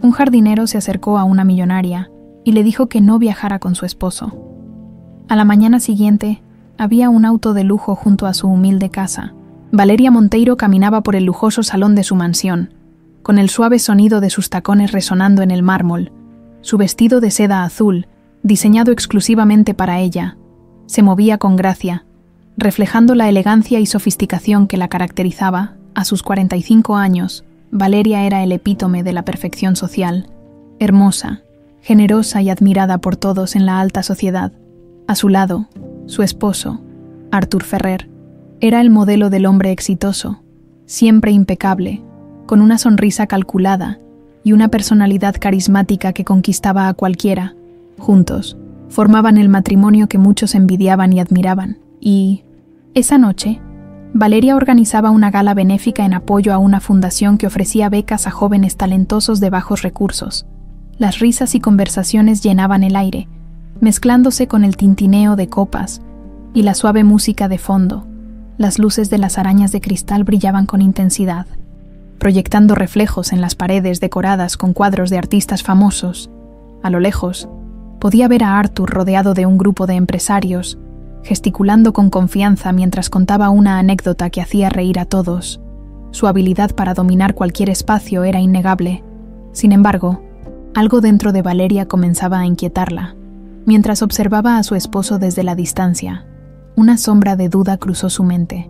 Un jardinero se acercó a una millonaria y le dijo que no viajara con su esposo. A la mañana siguiente, había un auto de lujo junto a su humilde casa. Valeria Monteiro caminaba por el lujoso salón de su mansión, con el suave sonido de sus tacones resonando en el mármol. Su vestido de seda azul, diseñado exclusivamente para ella, se movía con gracia, reflejando la elegancia y sofisticación que la caracterizaba. A sus 45 años, Valeria era el epítome de la perfección social, hermosa, generosa y admirada por todos en la alta sociedad. A su lado, su esposo, Artur Ferrer, era el modelo del hombre exitoso, siempre impecable, con una sonrisa calculada y una personalidad carismática que conquistaba a cualquiera. Juntos, formaban el matrimonio que muchos envidiaban y admiraban. Y, esa noche, Valeria organizaba una gala benéfica en apoyo a una fundación que ofrecía becas a jóvenes talentosos de bajos recursos. Las risas y conversaciones llenaban el aire, mezclándose con el tintineo de copas y la suave música de fondo. Las luces de las arañas de cristal brillaban con intensidad, proyectando reflejos en las paredes decoradas con cuadros de artistas famosos. A lo lejos, podía ver a Artur rodeado de un grupo de empresarios, gesticulando con confianza mientras contaba una anécdota que hacía reír a todos. Su habilidad para dominar cualquier espacio era innegable. Sin embargo, algo dentro de Valeria comenzaba a inquietarla. Mientras observaba a su esposo desde la distancia, una sombra de duda cruzó su mente.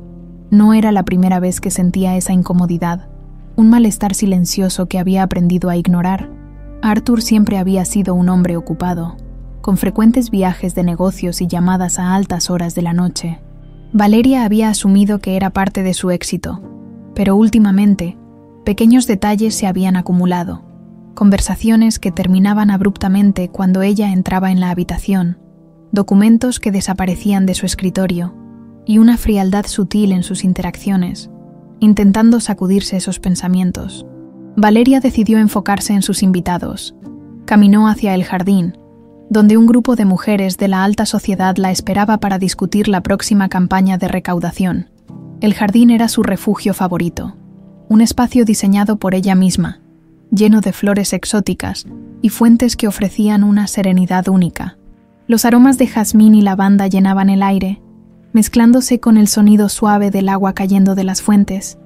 No era la primera vez que sentía esa incomodidad, un malestar silencioso que había aprendido a ignorar. Artur siempre había sido un hombre ocupado, con frecuentes viajes de negocios y llamadas a altas horas de la noche. Valeria había asumido que era parte de su éxito, pero últimamente, pequeños detalles se habían acumulado, conversaciones que terminaban abruptamente cuando ella entraba en la habitación, documentos que desaparecían de su escritorio, y una frialdad sutil en sus interacciones, intentando sacudirse esos pensamientos. Valeria decidió enfocarse en sus invitados. Caminó hacia el jardín, donde un grupo de mujeres de la alta sociedad la esperaba para discutir la próxima campaña de recaudación. El jardín era su refugio favorito, un espacio diseñado por ella misma, lleno de flores exóticas y fuentes que ofrecían una serenidad única. Los aromas de jazmín y lavanda llenaban el aire, mezclándose con el sonido suave del agua cayendo de las fuentes.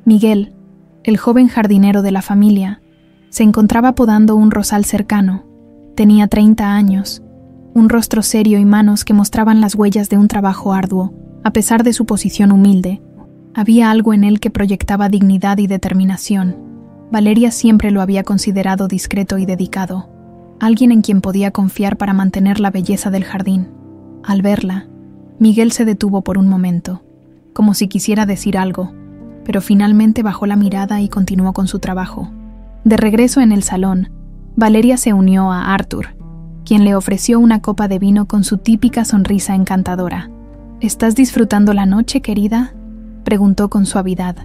Miguel, el joven jardinero de la familia, se encontraba podando un rosal cercano. Tenía 30 años, un rostro serio y manos que mostraban las huellas de un trabajo arduo. A pesar de su posición humilde, había algo en él que proyectaba dignidad y determinación. Valeria siempre lo había considerado discreto y dedicado, alguien en quien podía confiar para mantener la belleza del jardín. Al verla, Miguel se detuvo por un momento, como si quisiera decir algo, pero finalmente bajó la mirada y continuó con su trabajo. De regreso en el salón, Valeria se unió a Artur, quien le ofreció una copa de vino con su típica sonrisa encantadora. «¿Estás disfrutando la noche, querida?», preguntó con suavidad.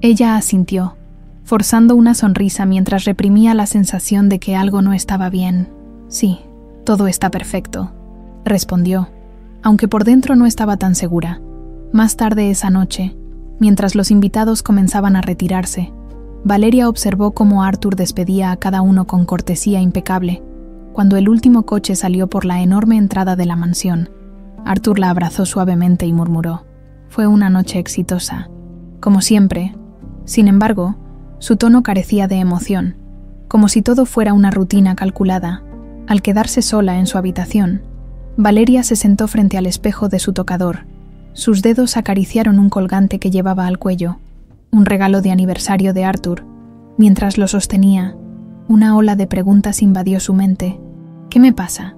Ella asintió, forzando una sonrisa mientras reprimía la sensación de que algo no estaba bien. «Sí, todo está perfecto», respondió, aunque por dentro no estaba tan segura. Más tarde esa noche, mientras los invitados comenzaban a retirarse, Valeria observó cómo Artur despedía a cada uno con cortesía impecable. Cuando el último coche salió por la enorme entrada de la mansión, Artur la abrazó suavemente y murmuró: «Fue una noche exitosa, como siempre». Sin embargo, su tono carecía de emoción, como si todo fuera una rutina calculada. Al quedarse sola en su habitación, Valeria se sentó frente al espejo de su tocador. Sus dedos acariciaron un colgante que llevaba al cuello, un regalo de aniversario de Artur. Mientras lo sostenía, una ola de preguntas invadió su mente. ¿Qué me pasa?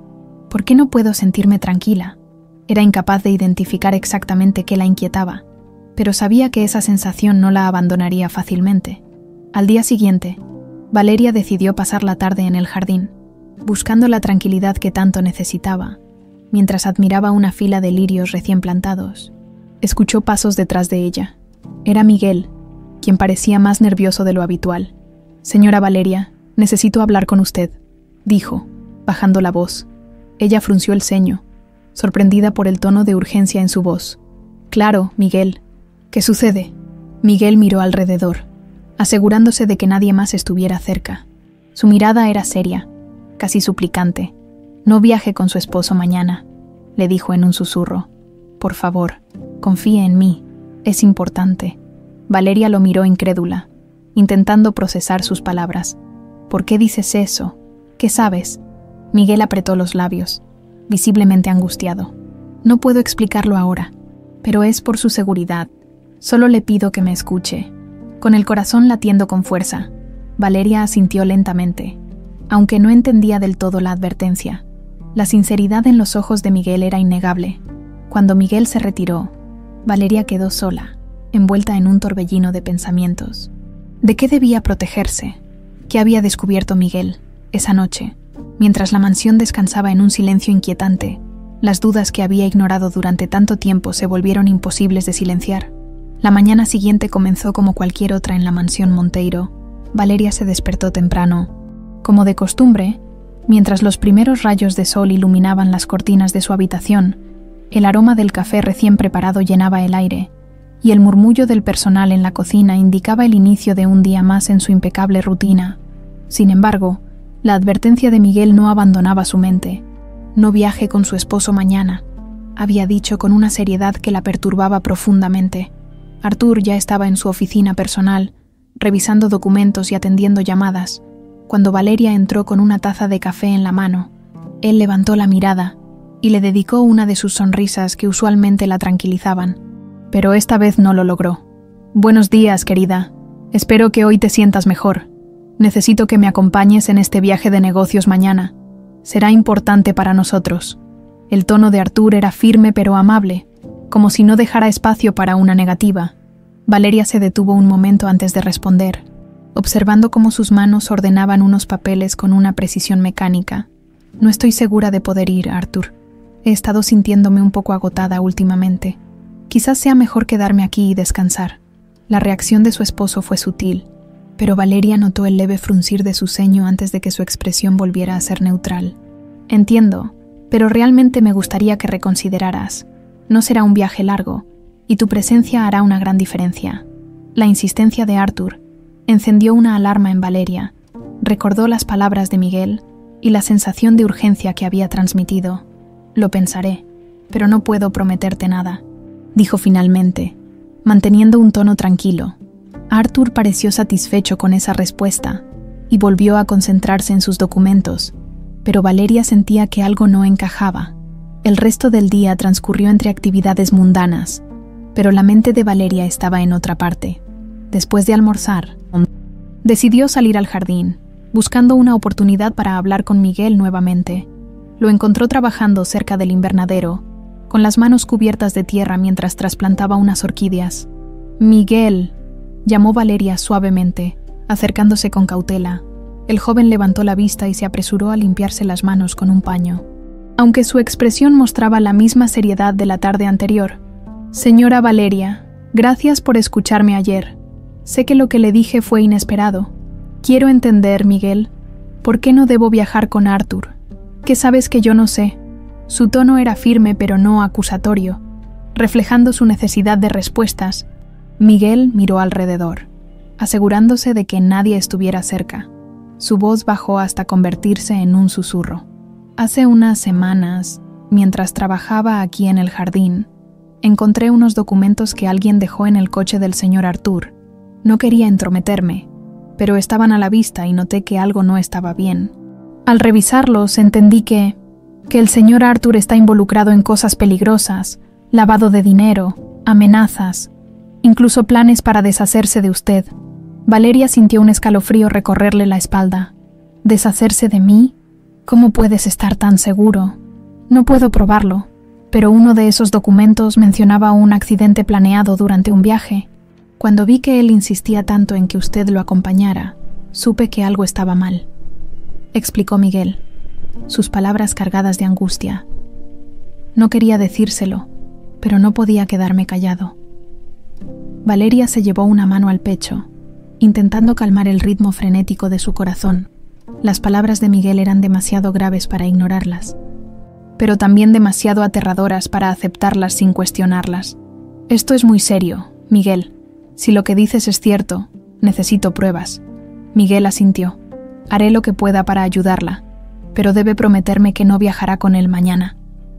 ¿Por qué no puedo sentirme tranquila? Era incapaz de identificar exactamente qué la inquietaba, pero sabía que esa sensación no la abandonaría fácilmente. Al día siguiente, Valeria decidió pasar la tarde en el jardín, buscando la tranquilidad que tanto necesitaba, mientras admiraba una fila de lirios recién plantados. Escuchó pasos detrás de ella. Era Miguel, quien parecía más nervioso de lo habitual. «Señora Valeria, necesito hablar con usted», dijo, bajando la voz. Ella frunció el ceño, sorprendida por el tono de urgencia en su voz. «Claro, Miguel. ¿Qué sucede?». Miguel miró alrededor, asegurándose de que nadie más estuviera cerca. Su mirada era seria, casi suplicante. «No viaje con su esposo mañana», le dijo en un susurro. «Por favor, confíe en mí. Es importante». Valeria lo miró incrédula, intentando procesar sus palabras. «¿Por qué dices eso? ¿Qué sabes?» Miguel apretó los labios, visiblemente angustiado. «No puedo explicarlo ahora, pero es por su seguridad. Solo le pido que me escuche». Con el corazón latiendo con fuerza, Valeria asintió lentamente, aunque no entendía del todo la advertencia. La sinceridad en los ojos de Miguel era innegable. Cuando Miguel se retiró, Valeria quedó sola, envuelta en un torbellino de pensamientos. ¿De qué debía protegerse? ¿Qué había descubierto Miguel esa noche, mientras la mansión descansaba en un silencio inquietante? Las dudas que había ignorado durante tanto tiempo se volvieron imposibles de silenciar. La mañana siguiente comenzó como cualquier otra en la mansión Monteiro. Valeria se despertó temprano. Como de costumbre, mientras los primeros rayos de sol iluminaban las cortinas de su habitación, el aroma del café recién preparado llenaba el aire, y el murmullo del personal en la cocina indicaba el inicio de un día más en su impecable rutina. Sin embargo, la advertencia de Miguel no abandonaba su mente. «No viaje con su esposo mañana», había dicho con una seriedad que la perturbaba profundamente. Artur ya estaba en su oficina personal, revisando documentos y atendiendo llamadas, cuando Valeria entró con una taza de café en la mano. Él levantó la mirada y le dedicó una de sus sonrisas que usualmente la tranquilizaban, pero esta vez no lo logró. «Buenos días, querida. Espero que hoy te sientas mejor. Necesito que me acompañes en este viaje de negocios mañana. Será importante para nosotros». El tono de Artur era firme pero amable, como si no dejara espacio para una negativa. Valeria se detuvo un momento antes de responder, observando cómo sus manos ordenaban unos papeles con una precisión mecánica. «No estoy segura de poder ir, Artur. He estado sintiéndome un poco agotada últimamente. Quizás sea mejor quedarme aquí y descansar». La reacción de su esposo fue sutil, pero Valeria notó el leve fruncir de su ceño antes de que su expresión volviera a ser neutral. «Entiendo, pero realmente me gustaría que reconsideraras. No será un viaje largo, y tu presencia hará una gran diferencia». La insistencia de Artur encendió una alarma en Valeria. Recordó las palabras de Miguel y la sensación de urgencia que había transmitido. «Lo pensaré, pero no puedo prometerte nada», dijo finalmente, manteniendo un tono tranquilo. Artur pareció satisfecho con esa respuesta y volvió a concentrarse en sus documentos, pero Valeria sentía que algo no encajaba. El resto del día transcurrió entre actividades mundanas, pero la mente de Valeria estaba en otra parte. Después de almorzar, decidió salir al jardín, buscando una oportunidad para hablar con Miguel nuevamente. Lo encontró trabajando cerca del invernadero, con las manos cubiertas de tierra mientras trasplantaba unas orquídeas. «Miguel», llamó Valeria suavemente, acercándose con cautela. El joven levantó la vista y se apresuró a limpiarse las manos con un paño. Aunque su expresión mostraba la misma seriedad de la tarde anterior. «Señora Valeria, gracias por escucharme ayer. Sé que lo que le dije fue inesperado. Quiero entender, Miguel, ¿por qué no debo viajar con Artur? ¿Qué sabes que yo no sé?». Su tono era firme pero no acusatorio, reflejando su necesidad de respuestas. Miguel miró alrededor, asegurándose de que nadie estuviera cerca. Su voz bajó hasta convertirse en un susurro. «Hace unas semanas, mientras trabajaba aquí en el jardín, encontré unos documentos que alguien dejó en el coche del señor Artur. No quería entrometerme, pero estaban a la vista y noté que algo no estaba bien. Al revisarlos entendí que el señor Artur está involucrado en cosas peligrosas, lavado de dinero, amenazas, incluso planes para deshacerse de usted». Valeria sintió un escalofrío recorrerle la espalda. «¿Deshacerse de mí? ¿Cómo puedes estar tan seguro? No puedo probarlo, pero uno de esos documentos mencionaba un accidente planeado durante un viaje. Cuando vi que él insistía tanto en que usted lo acompañara, supe que algo estaba mal», explicó Miguel, sus palabras cargadas de angustia. No quería decírselo, pero no podía quedarme callado. Valeria se llevó una mano al pecho, intentando calmar el ritmo frenético de su corazón. Las palabras de Miguel eran demasiado graves para ignorarlas, pero también demasiado aterradoras para aceptarlas sin cuestionarlas. «Esto es muy serio, Miguel. Si lo que dices es cierto, necesito pruebas». Miguel asintió. Haré lo que pueda para ayudarla, pero debe prometerme que no viajará con él mañana.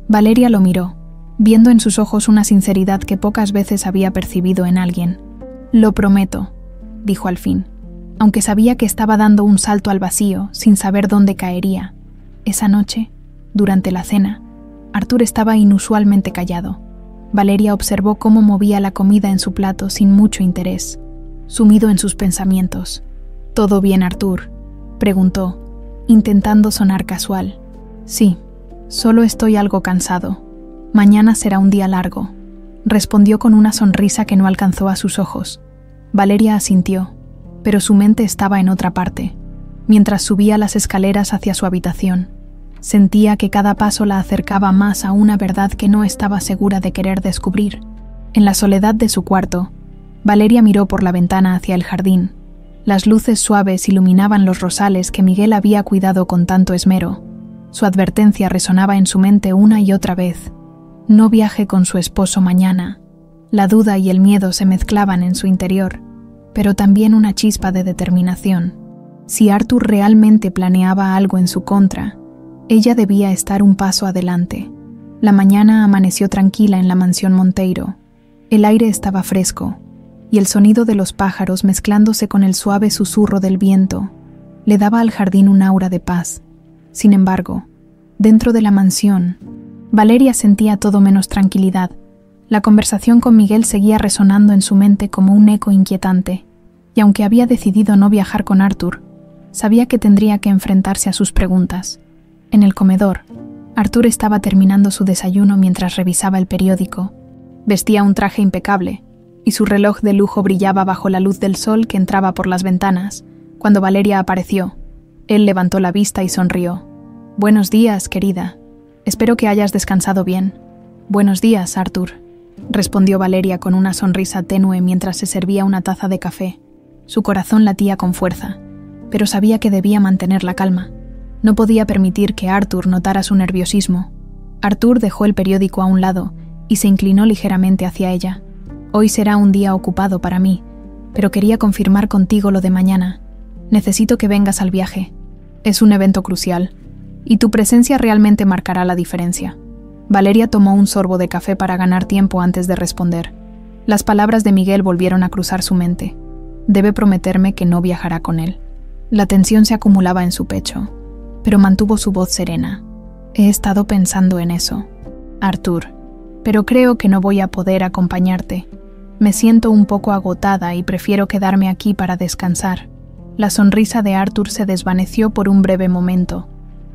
Valeria lo miró, viendo en sus ojos una sinceridad que pocas veces había percibido en alguien. «Lo prometo», dijo al fin, aunque sabía que estaba dando un salto al vacío sin saber dónde caería. Esa noche, durante la cena, Arthur estaba inusualmente callado. Valeria observó cómo movía la comida en su plato sin mucho interés, sumido en sus pensamientos. «¿Todo bien, Arthur?», preguntó, intentando sonar casual. «Sí, solo estoy algo cansado. Mañana será un día largo», respondió con una sonrisa que no alcanzó a sus ojos. Valeria asintió, pero su mente estaba en otra parte. Mientras subía las escaleras hacia su habitación, sentía que cada paso la acercaba más a una verdad que no estaba segura de querer descubrir. En la soledad de su cuarto, Valeria miró por la ventana hacia el jardín. Las luces suaves iluminaban los rosales que Miguel había cuidado con tanto esmero. Su advertencia resonaba en su mente una y otra vez. No viaje con su esposo mañana. La duda y el miedo se mezclaban en su interior, pero también una chispa de determinación. Si Arthur realmente planeaba algo en su contra, ella debía estar un paso adelante. La mañana amaneció tranquila en la mansión Monteiro. El aire estaba fresco, y el sonido de los pájaros mezclándose con el suave susurro del viento le daba al jardín un aura de paz. Sin embargo, dentro de la mansión, Valeria sentía todo menos tranquilidad. La conversación con Miguel seguía resonando en su mente como un eco inquietante, y aunque había decidido no viajar con Arthur, sabía que tendría que enfrentarse a sus preguntas. En el comedor, Arthur estaba terminando su desayuno mientras revisaba el periódico. Vestía un traje impecable, y su reloj de lujo brillaba bajo la luz del sol que entraba por las ventanas, cuando Valeria apareció. Él levantó la vista y sonrió. «Buenos días, querida. Espero que hayas descansado bien». «Buenos días, Arthur», respondió Valeria con una sonrisa tenue mientras se servía una taza de café. Su corazón latía con fuerza, pero sabía que debía mantener la calma. No podía permitir que Arthur notara su nerviosismo. Arthur dejó el periódico a un lado y se inclinó ligeramente hacia ella. «Hoy será un día ocupado para mí, pero quería confirmar contigo lo de mañana. Necesito que vengas al viaje. Es un evento crucial, y tu presencia realmente marcará la diferencia». Valeria tomó un sorbo de café para ganar tiempo antes de responder. Las palabras de Miguel volvieron a cruzar su mente. Debe prometerme que no viajará con él. La tensión se acumulaba en su pecho, pero mantuvo su voz serena. «He estado pensando en eso, Arthur, pero creo que no voy a poder acompañarte. Me siento un poco agotada y prefiero quedarme aquí para descansar». La sonrisa de Arthur se desvaneció por un breve momento,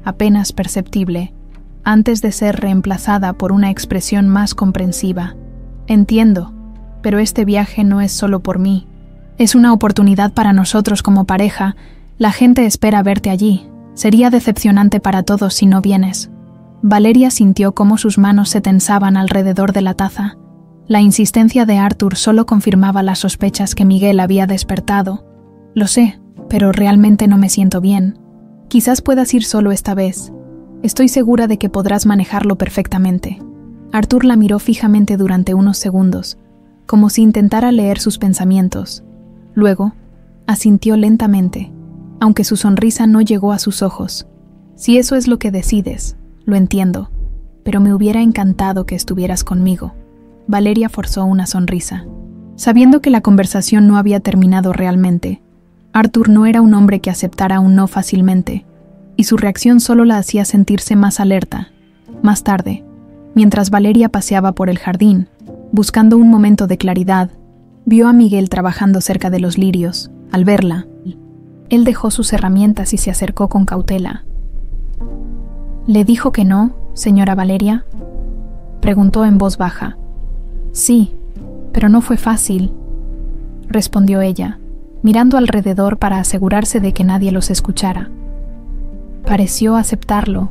apenas perceptible, antes de ser reemplazada por una expresión más comprensiva. «Entiendo, pero este viaje no es solo por mí. Es una oportunidad para nosotros como pareja. La gente espera verte allí. Sería decepcionante para todos si no vienes». Valeria sintió cómo sus manos se tensaban alrededor de la taza. La insistencia de Arthur solo confirmaba las sospechas que Miguel había despertado. «Lo sé, pero realmente no me siento bien. Quizás puedas ir solo esta vez. Estoy segura de que podrás manejarlo perfectamente». Arthur la miró fijamente durante unos segundos, como si intentara leer sus pensamientos. Luego, asintió lentamente, aunque su sonrisa no llegó a sus ojos. «Si eso es lo que decides, lo entiendo, pero me hubiera encantado que estuvieras conmigo». Valeria forzó una sonrisa. Sabiendo que la conversación no había terminado realmente, Arthur no era un hombre que aceptara un no fácilmente, y su reacción solo la hacía sentirse más alerta. Más tarde, mientras Valeria paseaba por el jardín, buscando un momento de claridad, vio a Miguel trabajando cerca de los lirios. Al verla, él dejó sus herramientas y se acercó con cautela. «¿Le dijo que no, señora Valeria?», preguntó en voz baja. «Sí, pero no fue fácil», respondió ella, mirando alrededor para asegurarse de que nadie los escuchara. «Pareció aceptarlo,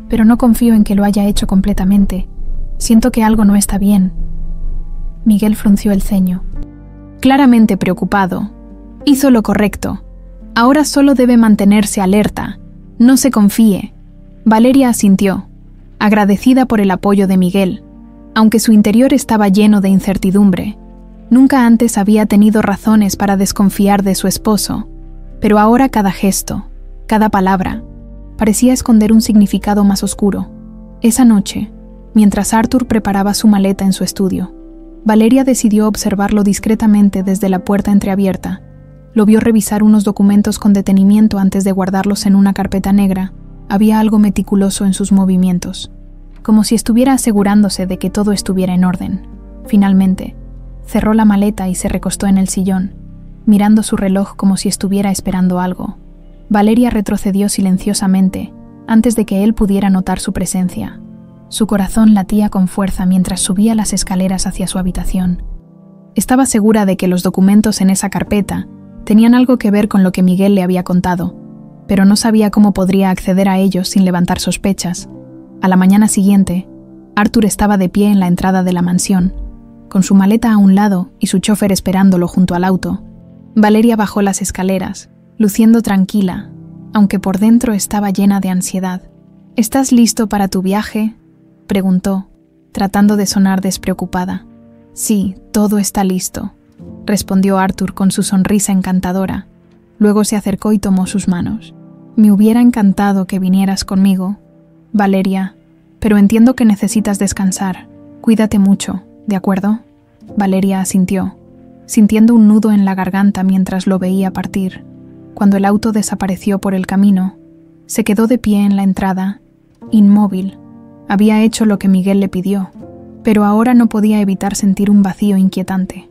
pero no confío en que lo haya hecho completamente. Siento que algo no está bien». Miguel frunció el ceño. Claramente preocupado. «Hizo lo correcto. Ahora solo debe mantenerse alerta. No se confíe». Valeria asintió, agradecida por el apoyo de Miguel, aunque su interior estaba lleno de incertidumbre. Nunca antes había tenido razones para desconfiar de su esposo, pero ahora cada gesto, Cada palabra parecía esconder un significado más oscuro. Esa noche, mientras Arthur preparaba su maleta en su estudio, Valeria decidió observarlo discretamente desde la puerta entreabierta. Lo vio revisar unos documentos con detenimiento antes de guardarlos en una carpeta negra. Había algo meticuloso en sus movimientos, como si estuviera asegurándose de que todo estuviera en orden. Finalmente, cerró la maleta y se recostó en el sillón, mirando su reloj como si estuviera esperando algo. Valeria retrocedió silenciosamente antes de que él pudiera notar su presencia. Su corazón latía con fuerza mientras subía las escaleras hacia su habitación. Estaba segura de que los documentos en esa carpeta tenían algo que ver con lo que Miguel le había contado, pero no sabía cómo podría acceder a ellos sin levantar sospechas. A la mañana siguiente, Arthur estaba de pie en la entrada de la mansión, con su maleta a un lado y su chofer esperándolo junto al auto. Valeria bajó las escaleras, luciendo tranquila, aunque por dentro estaba llena de ansiedad. «¿Estás listo para tu viaje?», preguntó, tratando de sonar despreocupada. «Sí, todo está listo», respondió Arthur con su sonrisa encantadora. Luego se acercó y tomó sus manos. «Me hubiera encantado que vinieras conmigo, Valeria, pero entiendo que necesitas descansar. Cuídate mucho, ¿de acuerdo?». Valeria asintió, sintiendo un nudo en la garganta mientras lo veía partir. Cuando el auto desapareció por el camino, se quedó de pie en la entrada, inmóvil. Había hecho lo que Miguel le pidió, pero ahora no podía evitar sentir un vacío inquietante.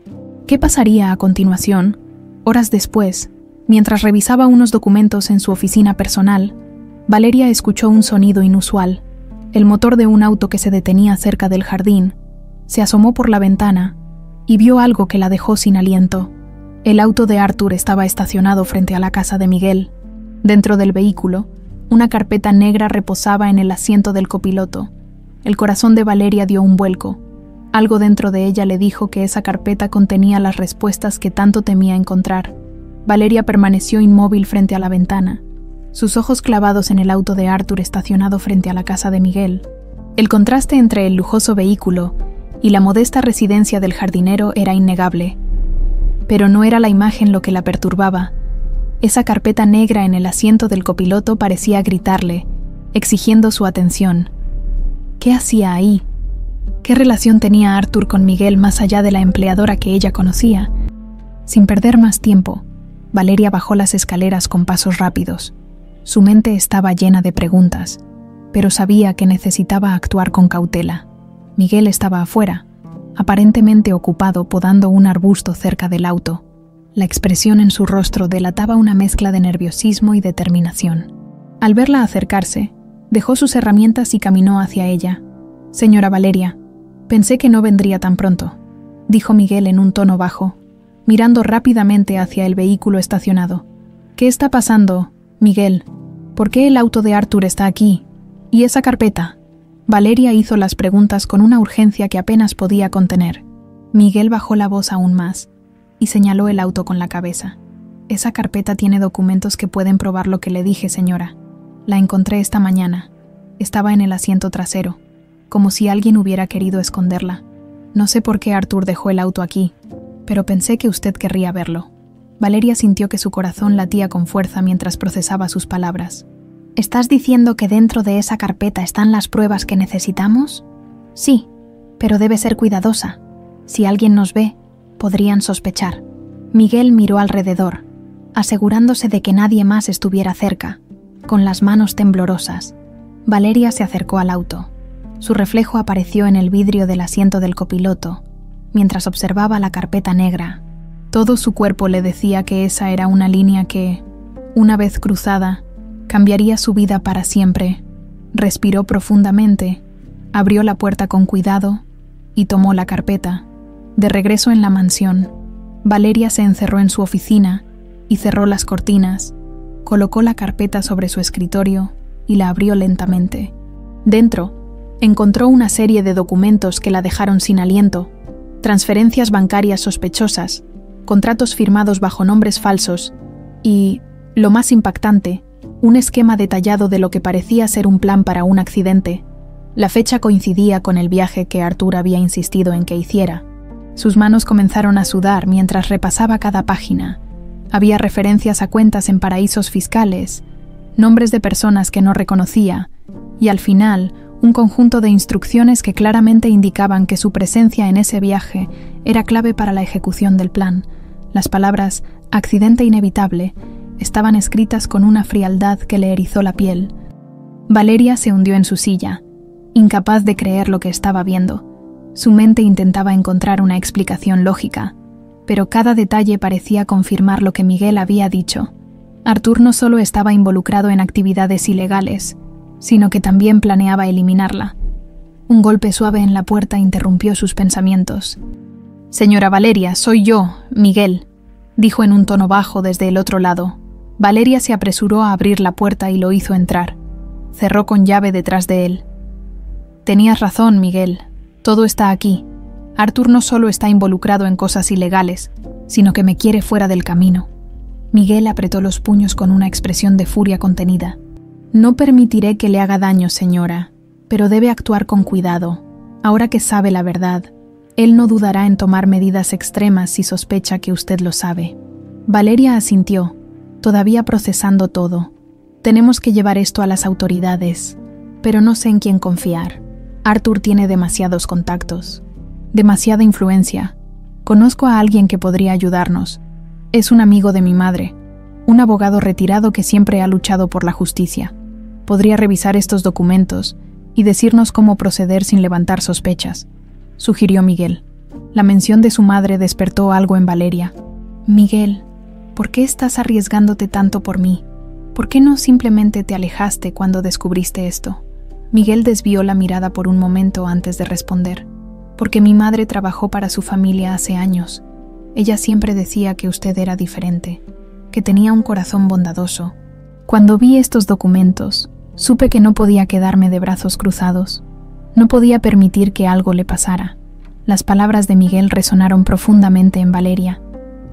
¿Qué pasaría a continuación? Horas después, mientras revisaba unos documentos en su oficina personal, Valeria escuchó un sonido inusual. El motor de un auto que se detenía cerca del jardín. Se asomó por la ventana y vio algo que la dejó sin aliento. El auto de Arthur estaba estacionado frente a la casa de Miguel. Dentro del vehículo, una carpeta negra reposaba en el asiento del copiloto. El corazón de Valeria dio un vuelco. Algo dentro de ella le dijo que esa carpeta contenía las respuestas que tanto temía encontrar. Valeria permaneció inmóvil frente a la ventana, sus ojos clavados en el auto de Arthur estacionado frente a la casa de Miguel. El contraste entre el lujoso vehículo y la modesta residencia del jardinero era innegable. Pero no era la imagen lo que la perturbaba. Esa carpeta negra en el asiento del copiloto parecía gritarle, exigiendo su atención. ¿Qué hacía ahí? ¿Qué relación tenía Arthur con Miguel más allá de la empleadora que ella conocía? Sin perder más tiempo, Valeria bajó las escaleras con pasos rápidos. Su mente estaba llena de preguntas, pero sabía que necesitaba actuar con cautela. Miguel estaba afuera, aparentemente ocupado podando un arbusto cerca del auto. La expresión en su rostro delataba una mezcla de nerviosismo y determinación. Al verla acercarse, dejó sus herramientas y caminó hacia ella. «Señora Valeria, pensé que no vendría tan pronto», dijo Miguel en un tono bajo, mirando rápidamente hacia el vehículo estacionado. «¿Qué está pasando, Miguel? ¿Por qué el auto de Arthur está aquí? ¿Y esa carpeta?». Valeria hizo las preguntas con una urgencia que apenas podía contener. Miguel bajó la voz aún más y señaló el auto con la cabeza. «Esa carpeta tiene documentos que pueden probar lo que le dije, señora. La encontré esta mañana. Estaba en el asiento trasero, como si alguien hubiera querido esconderla. No sé por qué Arthur dejó el auto aquí, pero pensé que usted querría verlo». Valeria sintió que su corazón latía con fuerza mientras procesaba sus palabras. «¿Estás diciendo que dentro de esa carpeta están las pruebas que necesitamos?». «Sí, pero debe ser cuidadosa. Si alguien nos ve, podrían sospechar». Miguel miró alrededor, asegurándose de que nadie más estuviera cerca, con las manos temblorosas. Valeria se acercó al auto. Su reflejo apareció en el vidrio del asiento del copiloto, mientras observaba la carpeta negra. Todo su cuerpo le decía que esa era una línea que, una vez cruzada, cambiaría su vida para siempre. Respiró profundamente, abrió la puerta con cuidado y tomó la carpeta. De regreso en la mansión, Valeria se encerró en su oficina y cerró las cortinas. Colocó la carpeta sobre su escritorio y la abrió lentamente. Dentro, encontró una serie de documentos que la dejaron sin aliento, transferencias bancarias sospechosas, contratos firmados bajo nombres falsos y, lo más impactante, un esquema detallado de lo que parecía ser un plan para un accidente. La fecha coincidía con el viaje que Arthur había insistido en que hiciera. Sus manos comenzaron a sudar mientras repasaba cada página. Había referencias a cuentas en paraísos fiscales, nombres de personas que no reconocía, y al final, un conjunto de instrucciones que claramente indicaban que su presencia en ese viaje era clave para la ejecución del plan. Las palabras «accidente inevitable» estaban escritas con una frialdad que le erizó la piel. Valeria se hundió en su silla, incapaz de creer lo que estaba viendo. Su mente intentaba encontrar una explicación lógica, pero cada detalle parecía confirmar lo que Miguel había dicho. Artur no solo estaba involucrado en actividades ilegales, sino que también planeaba eliminarla. Un golpe suave en la puerta interrumpió sus pensamientos. «Señora Valeria, soy yo, Miguel», dijo en un tono bajo desde el otro lado. Valeria se apresuró a abrir la puerta y lo hizo entrar. Cerró con llave detrás de él. «Tenías razón, Miguel. Todo está aquí. Artur no solo está involucrado en cosas ilegales, sino que me quiere fuera del camino». Miguel apretó los puños con una expresión de furia contenida. «No permitiré que le haga daño, señora, pero debe actuar con cuidado. Ahora que sabe la verdad, él no dudará en tomar medidas extremas si sospecha que usted lo sabe». Valeria asintió, todavía procesando todo. «Tenemos que llevar esto a las autoridades, pero no sé en quién confiar. Artur tiene demasiados contactos, demasiada influencia. Conozco a alguien que podría ayudarnos. Es un amigo de mi madre, un abogado retirado que siempre ha luchado por la justicia. Podría revisar estos documentos y decirnos cómo proceder sin levantar sospechas», sugirió Miguel. La mención de su madre despertó algo en Valeria. «Miguel, ¿por qué estás arriesgándote tanto por mí? ¿Por qué no simplemente te alejaste cuando descubriste esto?». Miguel desvió la mirada por un momento antes de responder. «Porque mi madre trabajó para su familia hace años. Ella siempre decía que usted era diferente, que tenía un corazón bondadoso. Cuando vi estos documentos, supe que no podía quedarme de brazos cruzados. No podía permitir que algo le pasara». Las palabras de Miguel resonaron profundamente en Valeria.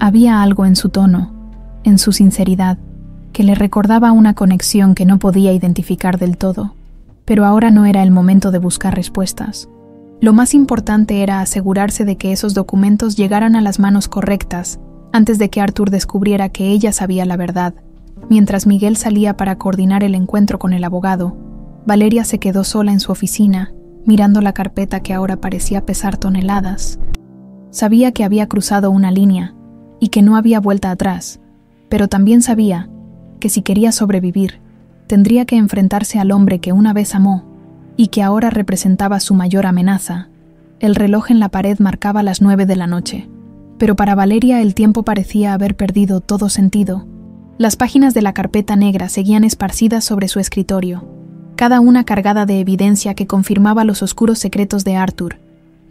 Había algo en su tono, en su sinceridad, que le recordaba una conexión que no podía identificar del todo. Pero ahora no era el momento de buscar respuestas. Lo más importante era asegurarse de que esos documentos llegaran a las manos correctas antes de que Artur descubriera que ella sabía la verdad. Mientras Miguel salía para coordinar el encuentro con el abogado, Valeria se quedó sola en su oficina, mirando la carpeta que ahora parecía pesar toneladas. Sabía que había cruzado una línea y que no había vuelta atrás, pero también sabía que si quería sobrevivir, tendría que enfrentarse al hombre que una vez amó y que ahora representaba su mayor amenaza. El reloj en la pared marcaba las 9 de la noche, pero para Valeria el tiempo parecía haber perdido todo sentido. Las páginas de la carpeta negra seguían esparcidas sobre su escritorio, cada una cargada de evidencia que confirmaba los oscuros secretos de Artur.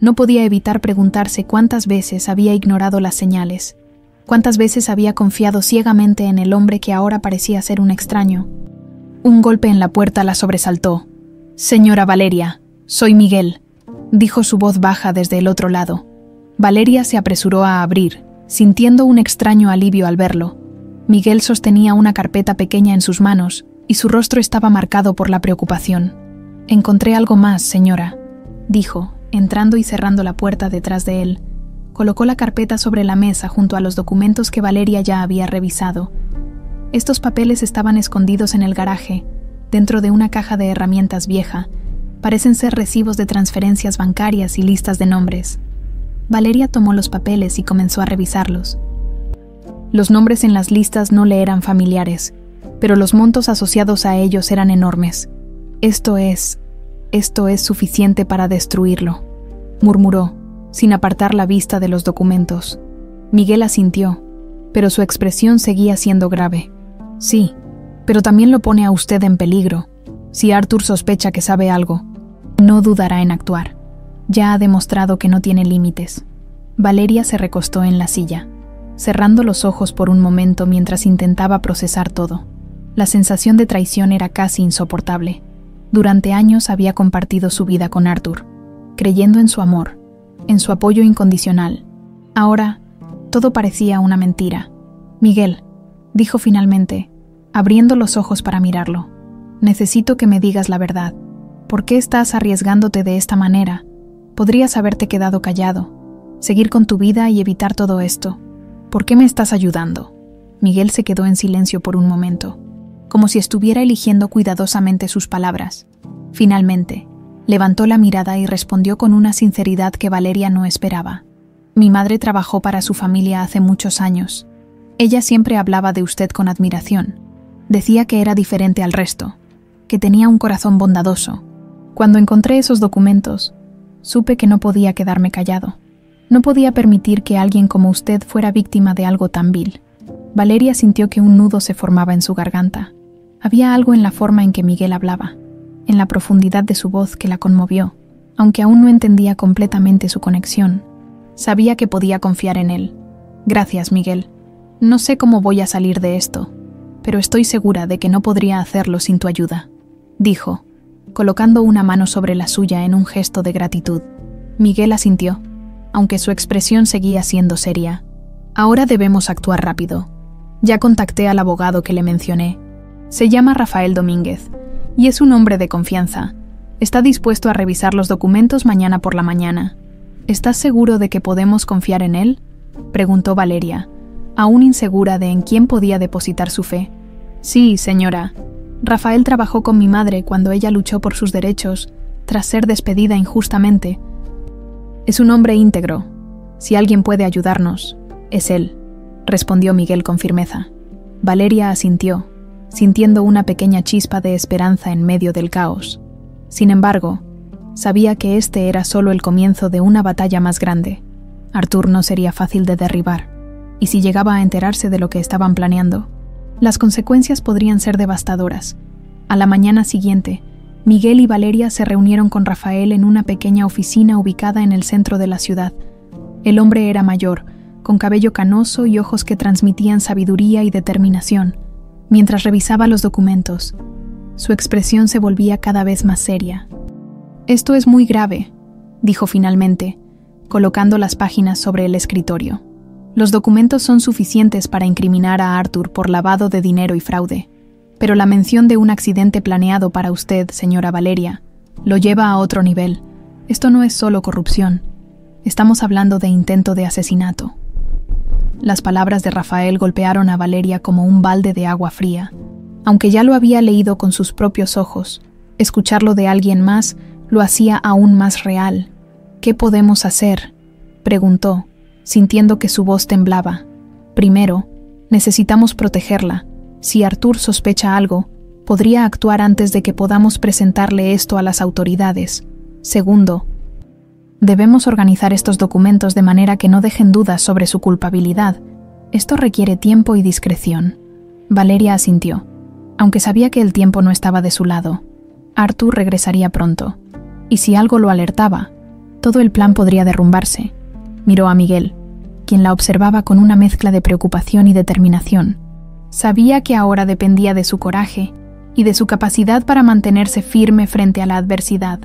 No podía evitar preguntarse cuántas veces había ignorado las señales, cuántas veces había confiado ciegamente en el hombre que ahora parecía ser un extraño. Un golpe en la puerta la sobresaltó. «Señora Valeria, soy Miguel», dijo su voz baja desde el otro lado. Valeria se apresuró a abrir, sintiendo un extraño alivio al verlo. Miguel sostenía una carpeta pequeña en sus manos y su rostro estaba marcado por la preocupación. «Encontré algo más, señora», dijo, entrando y cerrando la puerta detrás de él. Colocó la carpeta sobre la mesa junto a los documentos que Valeria ya había revisado. Estos papeles estaban escondidos en el garaje, dentro de una caja de herramientas vieja. Parecen ser recibos de transferencias bancarias y listas de nombres. Valeria tomó los papeles y comenzó a revisarlos. Los nombres en las listas no le eran familiares, pero los montos asociados a ellos eran enormes. Esto es suficiente para destruirlo», murmuró, sin apartar la vista de los documentos. Miguel asintió, pero su expresión seguía siendo grave. «Sí, pero también lo pone a usted en peligro. Si Artur sospecha que sabe algo, no dudará en actuar. Ya ha demostrado que no tiene límites». Valeria se recostó en la silla, cerrando los ojos por un momento mientras intentaba procesar todo. La sensación de traición era casi insoportable. Durante años había compartido su vida con Artur, creyendo en su amor, en su apoyo incondicional. Ahora, todo parecía una mentira. «Miguel», dijo finalmente, abriendo los ojos para mirarlo, «necesito que me digas la verdad. ¿Por qué estás arriesgándote de esta manera? Podrías haberte quedado callado, seguir con tu vida y evitar todo esto. ¿Por qué me estás ayudando?». Miguel se quedó en silencio por un momento. como si estuviera eligiendo cuidadosamente sus palabras. Finalmente, levantó la mirada y respondió con una sinceridad que Valeria no esperaba. Mi madre trabajó para su familia hace muchos años. Ella siempre hablaba de usted con admiración. Decía que era diferente al resto, que tenía un corazón bondadoso. Cuando encontré esos documentos, supe que no podía quedarme callado. No podía permitir que alguien como usted fuera víctima de algo tan vil. Valeria sintió que un nudo se formaba en su garganta. Había algo en la forma en que Miguel hablaba, en la profundidad de su voz que la conmovió, aunque aún no entendía completamente su conexión. Sabía que podía confiar en él. Gracias, Miguel. No sé cómo voy a salir de esto, pero estoy segura de que no podría hacerlo sin tu ayuda, dijo, colocando una mano sobre la suya en un gesto de gratitud. Miguel asintió, aunque su expresión seguía siendo seria. Ahora debemos actuar rápido. Ya contacté al abogado que le mencioné. Se llama Rafael Domínguez, y es un hombre de confianza. Está dispuesto a revisar los documentos mañana por la mañana. ¿Estás seguro de que podemos confiar en él?, preguntó Valeria, aún insegura de en quién podía depositar su fe. Sí, señora. Rafael trabajó con mi madre cuando ella luchó por sus derechos, tras ser despedida injustamente. Es un hombre íntegro. Si alguien puede ayudarnos, es él, respondió Miguel con firmeza. Valeria asintió, sintiendo una pequeña chispa de esperanza en medio del caos. Sin embargo, sabía que este era solo el comienzo de una batalla más grande. Artur no sería fácil de derribar, y si llegaba a enterarse de lo que estaban planeando, las consecuencias podrían ser devastadoras. A la mañana siguiente, Miguel y Valeria se reunieron con Rafael en una pequeña oficina ubicada en el centro de la ciudad. El hombre era mayor, con cabello canoso y ojos que transmitían sabiduría y determinación. Mientras revisaba los documentos, su expresión se volvía cada vez más seria. «Esto es muy grave», dijo finalmente, colocando las páginas sobre el escritorio. «Los documentos son suficientes para incriminar a Artur por lavado de dinero y fraude, pero la mención de un accidente planeado para usted, señora Valeria, lo lleva a otro nivel. Esto no es solo corrupción. Estamos hablando de intento de asesinato». Las palabras de Rafael golpearon a Valeria como un balde de agua fría. Aunque ya lo había leído con sus propios ojos, escucharlo de alguien más lo hacía aún más real. «¿Qué podemos hacer?», preguntó, sintiendo que su voz temblaba. «Primero, necesitamos protegerla. Si Artur sospecha algo, podría actuar antes de que podamos presentarle esto a las autoridades. Segundo, debemos organizar estos documentos de manera que no dejen dudas sobre su culpabilidad. Esto requiere tiempo y discreción». Valeria asintió, aunque sabía que el tiempo no estaba de su lado. Artur regresaría pronto, y si algo lo alertaba, todo el plan podría derrumbarse. Miró a Miguel, quien la observaba con una mezcla de preocupación y determinación. Sabía que ahora dependía de su coraje y de su capacidad para mantenerse firme frente a la adversidad.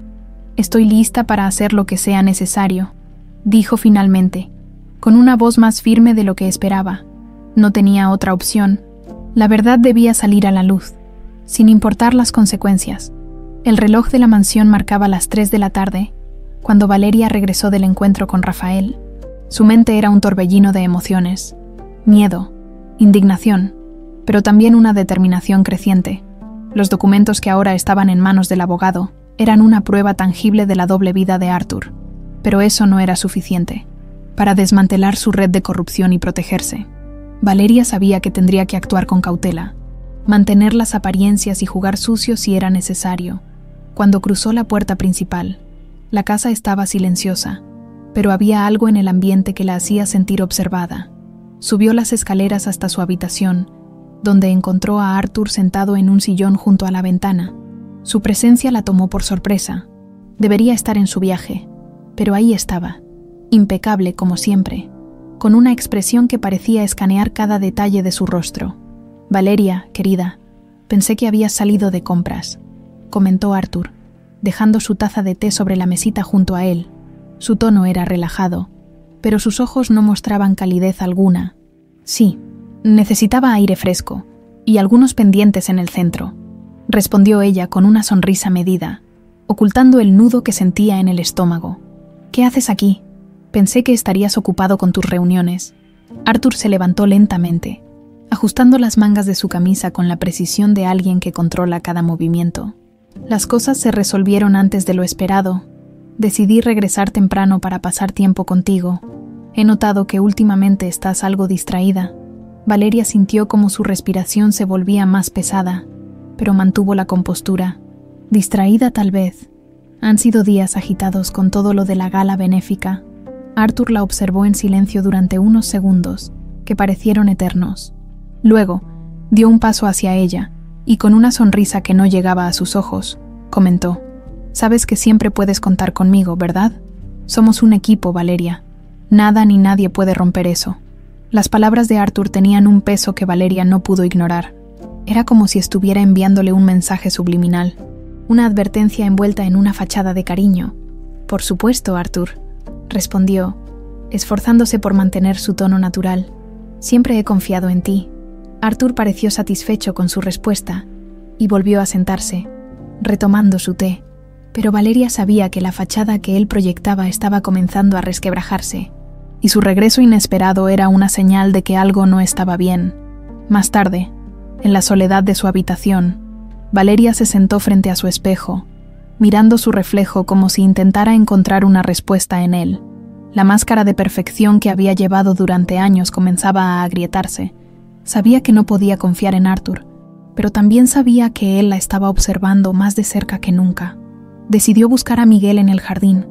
«Estoy lista para hacer lo que sea necesario», dijo finalmente, con una voz más firme de lo que esperaba. No tenía otra opción. La verdad debía salir a la luz, sin importar las consecuencias. El reloj de la mansión marcaba las 3 de la tarde, cuando Valeria regresó del encuentro con Rafael. Su mente era un torbellino de emociones, miedo, indignación, pero también una determinación creciente. Los documentos que ahora estaban en manos del abogado eran una prueba tangible de la doble vida de Artur, pero eso no era suficiente para desmantelar su red de corrupción y protegerse. Valeria sabía que tendría que actuar con cautela, mantener las apariencias y jugar sucio si era necesario. Cuando cruzó la puerta principal, la casa estaba silenciosa, pero había algo en el ambiente que la hacía sentir observada. Subió las escaleras hasta su habitación, donde encontró a Artur sentado en un sillón junto a la ventana. Su presencia la tomó por sorpresa. Debería estar en su viaje, pero ahí estaba, impecable como siempre, con una expresión que parecía escanear cada detalle de su rostro. «Valeria, querida, pensé que habías salido de compras», comentó Artur, dejando su taza de té sobre la mesita junto a él. Su tono era relajado, pero sus ojos no mostraban calidez alguna. «Sí, necesitaba aire fresco y algunos pendientes en el centro», respondió ella con una sonrisa medida, ocultando el nudo que sentía en el estómago. «¿Qué haces aquí? Pensé que estarías ocupado con tus reuniones». Artur se levantó lentamente, ajustando las mangas de su camisa con la precisión de alguien que controla cada movimiento. Las cosas se resolvieron antes de lo esperado. Decidí regresar temprano para pasar tiempo contigo. He notado que últimamente estás algo distraída. Valeria sintió como su respiración se volvía más pesada, pero mantuvo la compostura. Distraída tal vez. Han sido días agitados con todo lo de la gala benéfica. Arthur la observó en silencio durante unos segundos, que parecieron eternos. Luego, dio un paso hacia ella, y con una sonrisa que no llegaba a sus ojos, comentó: «Sabes que siempre puedes contar conmigo, ¿verdad? Somos un equipo, Valeria. Nada ni nadie puede romper eso». Las palabras de Arthur tenían un peso que Valeria no pudo ignorar. Era como si estuviera enviándole un mensaje subliminal, una advertencia envuelta en una fachada de cariño. «Por supuesto, Arthur», respondió, esforzándose por mantener su tono natural. «Siempre he confiado en ti». Arthur pareció satisfecho con su respuesta y volvió a sentarse, retomando su té, pero Valeria sabía que la fachada que él proyectaba estaba comenzando a resquebrajarse, y su regreso inesperado era una señal de que algo no estaba bien. Más tarde, en la soledad de su habitación, Valeria se sentó frente a su espejo, mirando su reflejo como si intentara encontrar una respuesta en él. La máscara de perfección que había llevado durante años comenzaba a agrietarse. Sabía que no podía confiar en Arthur, pero también sabía que él la estaba observando más de cerca que nunca. Decidió buscar a Miguel en el jardín,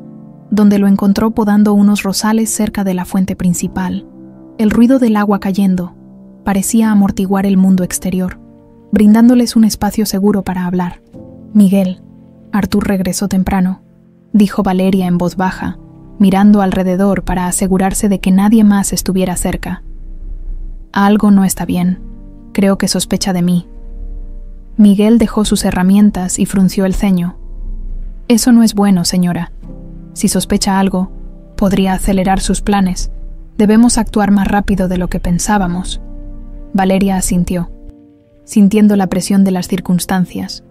donde lo encontró podando unos rosales cerca de la fuente principal. El ruido del agua cayendo parecía amortiguar el mundo exterior, brindándoles un espacio seguro para hablar. «Miguel, Arthur regresó temprano», dijo Valeria en voz baja, mirando alrededor para asegurarse de que nadie más estuviera cerca. «Algo no está bien. Creo que sospecha de mí». Miguel dejó sus herramientas y frunció el ceño. «Eso no es bueno, señora. Si sospecha algo, podría acelerar sus planes. Debemos actuar más rápido de lo que pensábamos». Valeria asintió, sintiendo la presión de las circunstancias.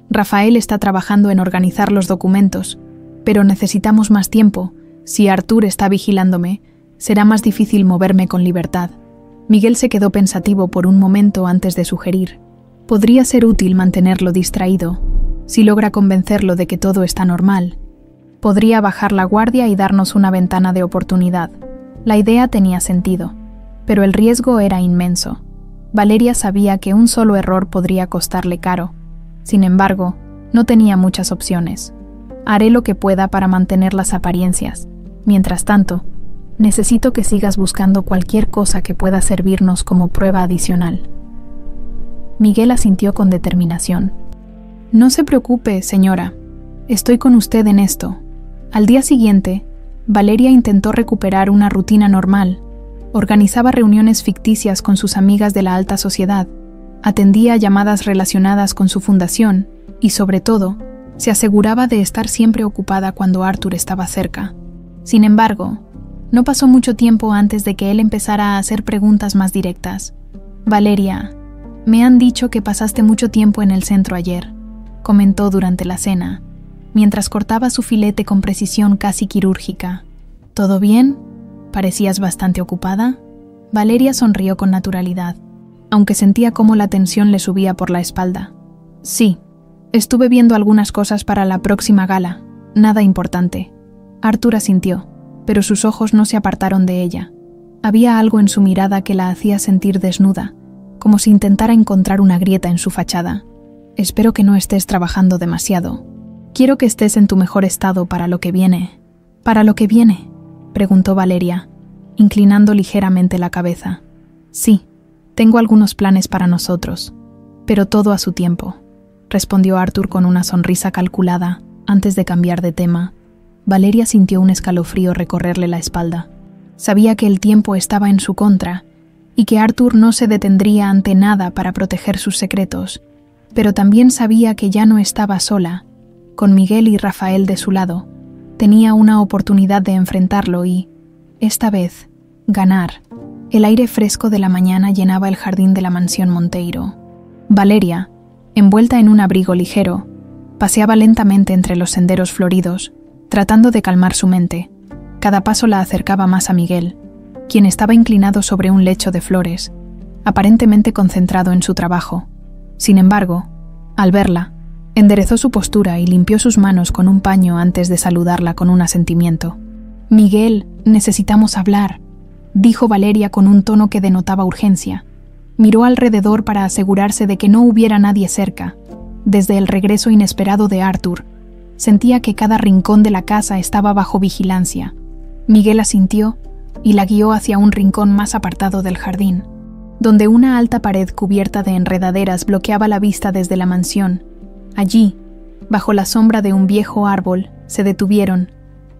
«Rafael está trabajando en organizar los documentos, pero necesitamos más tiempo. Si Arthur está vigilándome, será más difícil moverme con libertad». Miguel se quedó pensativo por un momento antes de sugerir: «Podría ser útil mantenerlo distraído. Si logra convencerlo de que todo está normal, podría bajar la guardia y darnos una ventana de oportunidad». La idea tenía sentido, pero el riesgo era inmenso. Valeria sabía que un solo error podría costarle caro. Sin embargo, no tenía muchas opciones. «Haré lo que pueda para mantener las apariencias. Mientras tanto, necesito que sigas buscando cualquier cosa que pueda servirnos como prueba adicional». Miguel asintió con determinación. «No se preocupe, señora. Estoy con usted en esto». Al día siguiente, Valeria intentó recuperar una rutina normal. Organizaba reuniones ficticias con sus amigas de la alta sociedad, atendía llamadas relacionadas con su fundación y, sobre todo, se aseguraba de estar siempre ocupada cuando Arthur estaba cerca. Sin embargo, no pasó mucho tiempo antes de que él empezara a hacer preguntas más directas. «Valeria, me han dicho que pasaste mucho tiempo en el centro ayer», comentó durante la cena, mientras cortaba su filete con precisión casi quirúrgica. «¿Todo bien? ¿Parecías bastante ocupada?» Valeria sonrió con naturalidad, aunque sentía cómo la tensión le subía por la espalda. «Sí, estuve viendo algunas cosas para la próxima gala. Nada importante». Arthur asintió, pero sus ojos no se apartaron de ella. Había algo en su mirada que la hacía sentir desnuda, como si intentara encontrar una grieta en su fachada. «Espero que no estés trabajando demasiado. Quiero que estés en tu mejor estado para lo que viene». «¿Para lo que viene?», preguntó Valeria, inclinando ligeramente la cabeza. «Sí, tengo algunos planes para nosotros, pero todo a su tiempo», respondió Arthur con una sonrisa calculada antes de cambiar de tema. Valeria sintió un escalofrío recorrerle la espalda. Sabía que el tiempo estaba en su contra y que Arthur no se detendría ante nada para proteger sus secretos, pero también sabía que ya no estaba sola. Con Miguel y Rafael de su lado, tenía una oportunidad de enfrentarlo y, esta vez, ganar. El aire fresco de la mañana llenaba el jardín de la mansión Monteiro. Valeria, envuelta en un abrigo ligero, paseaba lentamente entre los senderos floridos, tratando de calmar su mente. Cada paso la acercaba más a Miguel, quien estaba inclinado sobre un lecho de flores, aparentemente concentrado en su trabajo. Sin embargo, al verla, enderezó su postura y limpió sus manos con un paño antes de saludarla con un asentimiento. «Miguel, necesitamos hablar», dijo Valeria con un tono que denotaba urgencia. Miró alrededor para asegurarse de que no hubiera nadie cerca. Desde el regreso inesperado de Arthur, sentía que cada rincón de la casa estaba bajo vigilancia. Miguel asintió y la guió hacia un rincón más apartado del jardín, donde una alta pared cubierta de enredaderas bloqueaba la vista desde la mansión. Allí, bajo la sombra de un viejo árbol, se detuvieron.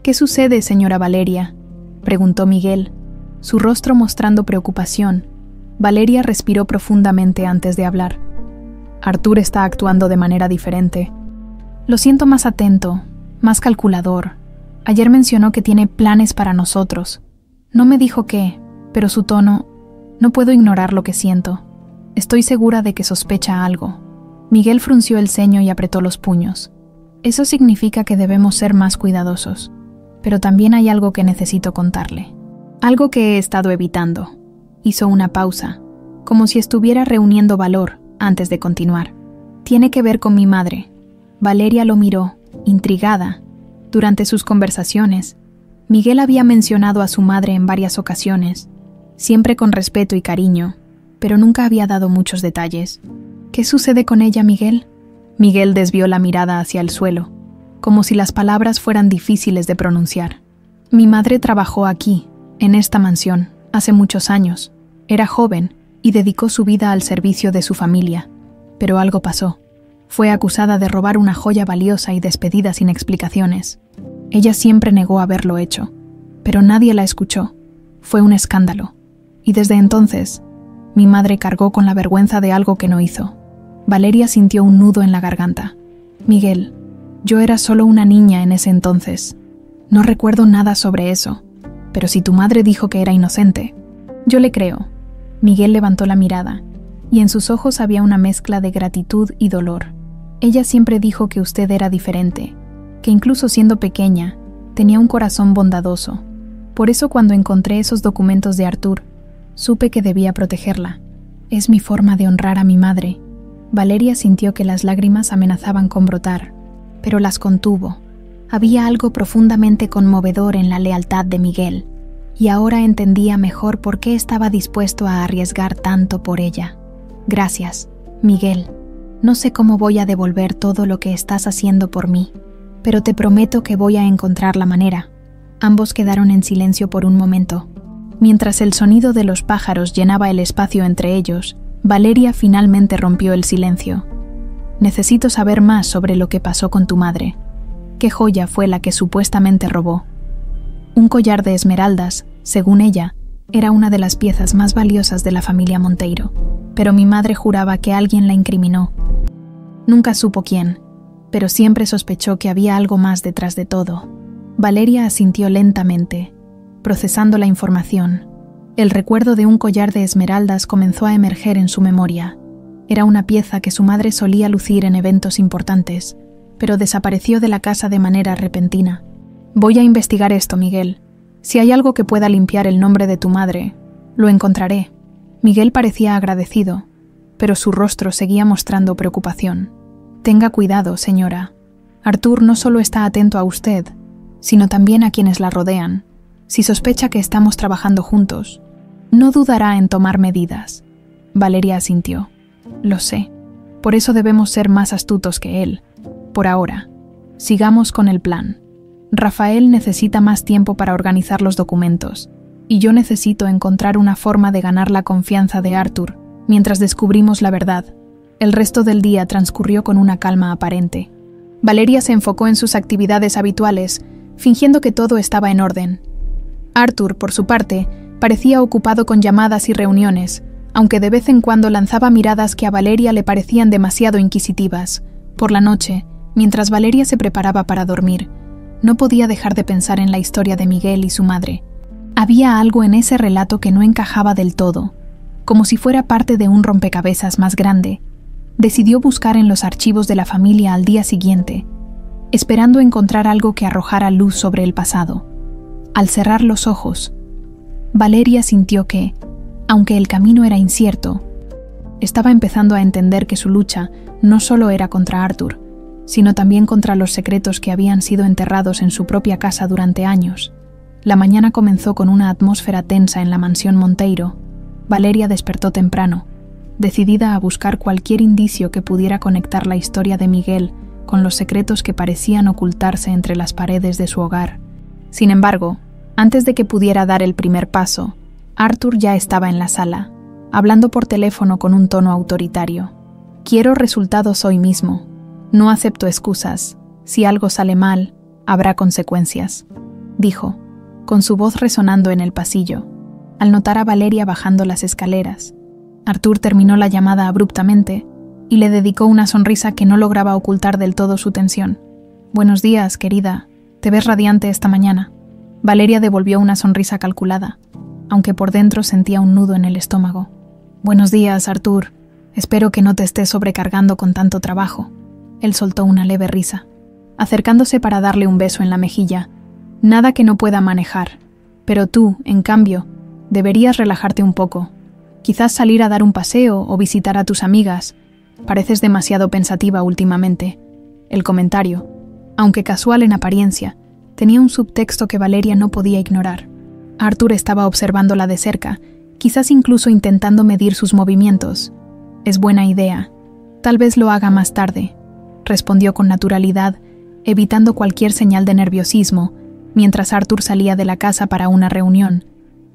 «¿Qué sucede, señora Valeria?», preguntó Miguel, su rostro mostrando preocupación. Valeria respiró profundamente antes de hablar. «Arthur está actuando de manera diferente. Lo siento más atento, más calculador. Ayer mencionó que tiene planes para nosotros. No me dijo qué, pero su tono... No puedo ignorar lo que siento. Estoy segura de que sospecha algo». Miguel frunció el ceño y apretó los puños. «Eso significa que debemos ser más cuidadosos. Pero también hay algo que necesito contarle. Algo que he estado evitando». Hizo una pausa, como si estuviera reuniendo valor antes de continuar. «Tiene que ver con mi madre». Valeria lo miró, intrigada. Durante sus conversaciones, Miguel había mencionado a su madre en varias ocasiones, siempre con respeto y cariño, pero nunca había dado muchos detalles. «¿Qué sucede con ella, Miguel?». Miguel desvió la mirada hacia el suelo, como si las palabras fueran difíciles de pronunciar. «Mi madre trabajó aquí, en esta mansión, hace muchos años. Era joven y dedicó su vida al servicio de su familia. Pero algo pasó. Fue acusada de robar una joya valiosa y despedida sin explicaciones. Ella siempre negó haberlo hecho, pero nadie la escuchó. Fue un escándalo. Y desde entonces, mi madre cargó con la vergüenza de algo que no hizo». Valeria sintió un nudo en la garganta. «Miguel, yo era solo una niña en ese entonces. No recuerdo nada sobre eso. Pero si tu madre dijo que era inocente, yo le creo». Miguel levantó la mirada, y en sus ojos había una mezcla de gratitud y dolor. «Ella siempre dijo que usted era diferente, que incluso siendo pequeña, tenía un corazón bondadoso. Por eso cuando encontré esos documentos de Arthur, supe que debía protegerla. Es mi forma de honrar a mi madre». Valeria sintió que las lágrimas amenazaban con brotar, pero las contuvo. Había algo profundamente conmovedor en la lealtad de Miguel, y ahora entendía mejor por qué estaba dispuesto a arriesgar tanto por ella. «Gracias, Miguel. No sé cómo voy a devolver todo lo que estás haciendo por mí, pero te prometo que voy a encontrar la manera». Ambos quedaron en silencio por un momento. Mientras el sonido de los pájaros llenaba el espacio entre ellos, Valeria finalmente rompió el silencio. «Necesito saber más sobre lo que pasó con tu madre. ¿Qué joya fue la que supuestamente robó?». Un collar de esmeraldas, según ella, era una de las piezas más valiosas de la familia Monteiro, pero mi madre juraba que alguien la incriminó. Nunca supo quién, pero siempre sospechó que había algo más detrás de todo. Valeria asintió lentamente, procesando la información. El recuerdo de un collar de esmeraldas comenzó a emerger en su memoria. Era una pieza que su madre solía lucir en eventos importantes, pero desapareció de la casa de manera repentina. «Voy a investigar esto, Miguel. Si hay algo que pueda limpiar el nombre de tu madre, lo encontraré». Miguel parecía agradecido, pero su rostro seguía mostrando preocupación. «Tenga cuidado, señora. Arthur no solo está atento a usted, sino también a quienes la rodean. Si sospecha que estamos trabajando juntos, no dudará en tomar medidas». Valeria asintió. «Lo sé. Por eso debemos ser más astutos que él. Por ahora, sigamos con el plan. Rafael necesita más tiempo para organizar los documentos, y yo necesito encontrar una forma de ganar la confianza de Arthur mientras descubrimos la verdad». El resto del día transcurrió con una calma aparente. Valeria se enfocó en sus actividades habituales, fingiendo que todo estaba en orden. Arthur, por su parte, parecía ocupado con llamadas y reuniones, aunque de vez en cuando lanzaba miradas que a Valeria le parecían demasiado inquisitivas. Por la noche, mientras Valeria se preparaba para dormir, no podía dejar de pensar en la historia de Miguel y su madre. Había algo en ese relato que no encajaba del todo, como si fuera parte de un rompecabezas más grande. Decidió buscar en los archivos de la familia al día siguiente, esperando encontrar algo que arrojara luz sobre el pasado. Al cerrar los ojos, Valeria sintió que, Aunque el camino era incierto, estaba empezando a entender que su lucha no solo era contra Arthur, sino también contra los secretos que habían sido enterrados en su propia casa durante años. La mañana comenzó con una atmósfera tensa en la mansión Monteiro. Valeria despertó temprano, decidida a buscar cualquier indicio que pudiera conectar la historia de Miguel con los secretos que parecían ocultarse entre las paredes de su hogar. Sin embargo, antes de que pudiera dar el primer paso, Arthur ya estaba en la sala, hablando por teléfono con un tono autoritario. «Quiero resultados hoy mismo. No acepto excusas. Si algo sale mal, habrá consecuencias», dijo, con su voz resonando en el pasillo, al notar a Valeria bajando las escaleras. Arthur terminó la llamada abruptamente y le dedicó una sonrisa que no lograba ocultar del todo su tensión. «Buenos días, querida. Te ves radiante esta mañana». Valeria devolvió una sonrisa calculada, aunque por dentro sentía un nudo en el estómago. «Buenos días, Arthur. Espero que no te estés sobrecargando con tanto trabajo». Él soltó una leve risa, acercándose para darle un beso en la mejilla. «Nada que no pueda manejar. Pero tú, en cambio, deberías relajarte un poco. Quizás salir a dar un paseo o visitar a tus amigas. Pareces demasiado pensativa últimamente». El comentario, aunque casual en apariencia, tenía un subtexto que Valeria no podía ignorar. Arthur estaba observándola de cerca, quizás incluso intentando medir sus movimientos. «Es buena idea. Tal vez lo haga más tarde», respondió con naturalidad, evitando cualquier señal de nerviosismo, mientras Arthur salía de la casa para una reunión.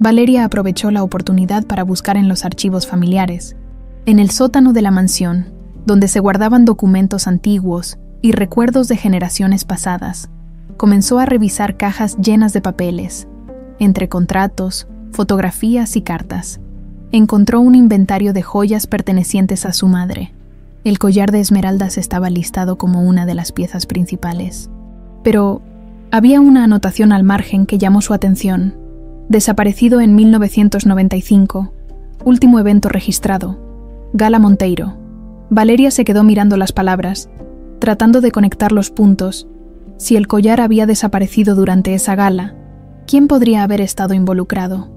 Valeria aprovechó la oportunidad para buscar en los archivos familiares. En el sótano de la mansión, donde se guardaban documentos antiguos y recuerdos de generaciones pasadas, comenzó a revisar cajas llenas de papeles, entre contratos, fotografías y cartas. Encontró un inventario de joyas pertenecientes a su madre. El collar de esmeraldas estaba listado como una de las piezas principales. Pero había una anotación al margen que llamó su atención. «Desaparecido en 1995. Último evento registrado. Gala Monteiro». Valeria se quedó mirando las palabras, tratando de conectar los puntos. Si el collar había desaparecido durante esa gala, ¿quién podría haber estado involucrado?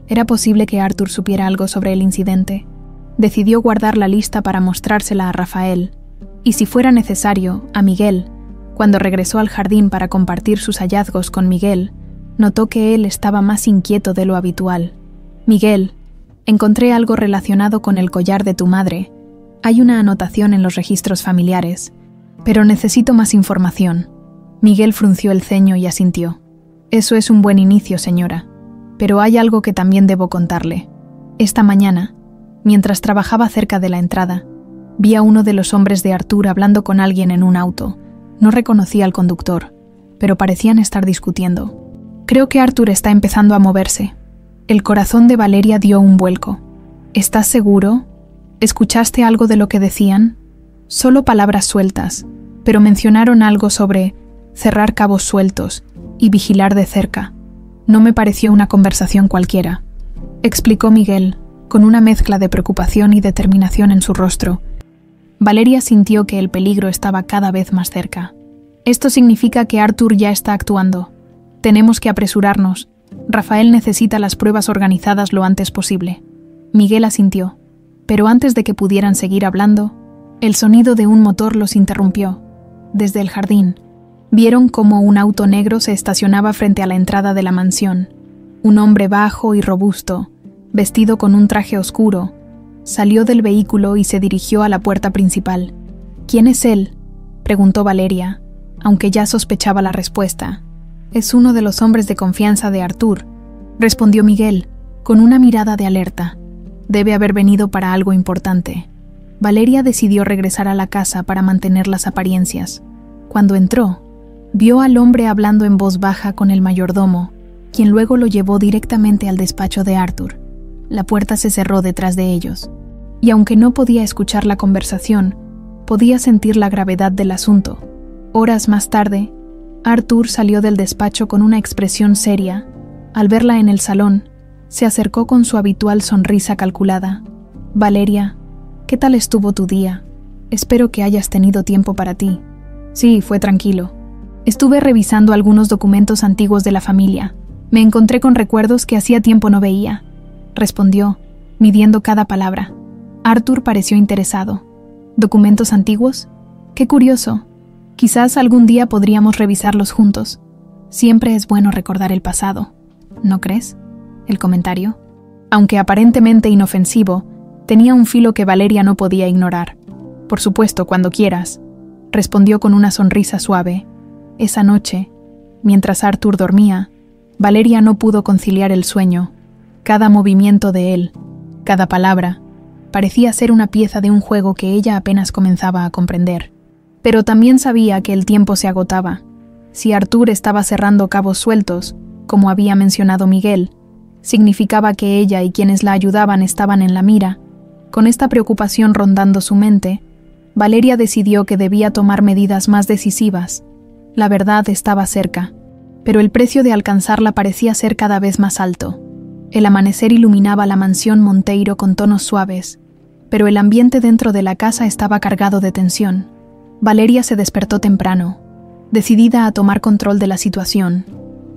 Era posible que Arthur supiera algo sobre el incidente. Decidió guardar la lista para mostrársela a Rafael, y si fuera necesario, a Miguel. Cuando regresó al jardín para compartir sus hallazgos con Miguel, notó que él estaba más inquieto de lo habitual. «Miguel, encontré algo relacionado con el collar de tu madre. Hay una anotación en los registros familiares, pero necesito más información». Miguel frunció el ceño y asintió. «Eso es un buen inicio, señora. Pero hay algo que también debo contarle. Esta mañana, mientras trabajaba cerca de la entrada, vi a uno de los hombres de Arthur hablando con alguien en un auto. No reconocía al conductor, pero parecían estar discutiendo. Creo que Arthur está empezando a moverse». El corazón de Valeria dio un vuelco. «¿Estás seguro? ¿Escuchaste algo de lo que decían?» «Solo palabras sueltas, pero mencionaron algo sobre cerrar cabos sueltos y vigilar de cerca. No me pareció una conversación cualquiera», explicó Miguel, con una mezcla de preocupación y determinación en su rostro. Valeria sintió que el peligro estaba cada vez más cerca. «Esto significa que Arthur ya está actuando. Tenemos que apresurarnos. Rafael necesita las pruebas organizadas lo antes posible». Miguel asintió, pero antes de que pudieran seguir hablando, el sonido de un motor los interrumpió. Desde el jardín, vieron cómo un auto negro se estacionaba frente a la entrada de la mansión. Un hombre bajo y robusto, vestido con un traje oscuro, salió del vehículo y se dirigió a la puerta principal. «¿Quién es él?», preguntó Valeria, aunque ya sospechaba la respuesta. «Es uno de los hombres de confianza de Arthur», respondió Miguel, con una mirada de alerta. «Debe haber venido para algo importante». Valeria decidió regresar a la casa para mantener las apariencias. Cuando entró, vio al hombre hablando en voz baja con el mayordomo, quien luego lo llevó directamente al despacho de Arthur. La puerta se cerró detrás de ellos, y aunque no podía escuchar la conversación, podía sentir la gravedad del asunto. Horas más tarde, Arthur salió del despacho con una expresión seria. Al verla en el salón, se acercó con su habitual sonrisa calculada. «Valeria, ¿qué tal estuvo tu día? Espero que hayas tenido tiempo para ti». «Sí, fue tranquilo. Estuve revisando algunos documentos antiguos de la familia. Me encontré con recuerdos que hacía tiempo no veía», respondió, midiendo cada palabra. Arthur pareció interesado. ¿Documentos antiguos? ¡Qué curioso! Quizás algún día podríamos revisarlos juntos. Siempre es bueno recordar el pasado, ¿no crees? El comentario, aunque aparentemente inofensivo, tenía un filo que Valeria no podía ignorar. Por supuesto, cuando quieras, respondió con una sonrisa suave. Esa noche, mientras Arthur dormía, Valeria no pudo conciliar el sueño. Cada movimiento de él, cada palabra, parecía ser una pieza de un juego que ella apenas comenzaba a comprender. Pero también sabía que el tiempo se agotaba. Si Arthur estaba cerrando cabos sueltos, como había mencionado Miguel, significaba que ella y quienes la ayudaban estaban en la mira. Con esta preocupación rondando su mente, Valeria decidió que debía tomar medidas más decisivas. La verdad estaba cerca, pero el precio de alcanzarla parecía ser cada vez más alto. El amanecer iluminaba la mansión Monteiro con tonos suaves, pero el ambiente dentro de la casa estaba cargado de tensión. Valeria se despertó temprano, decidida a tomar control de la situación.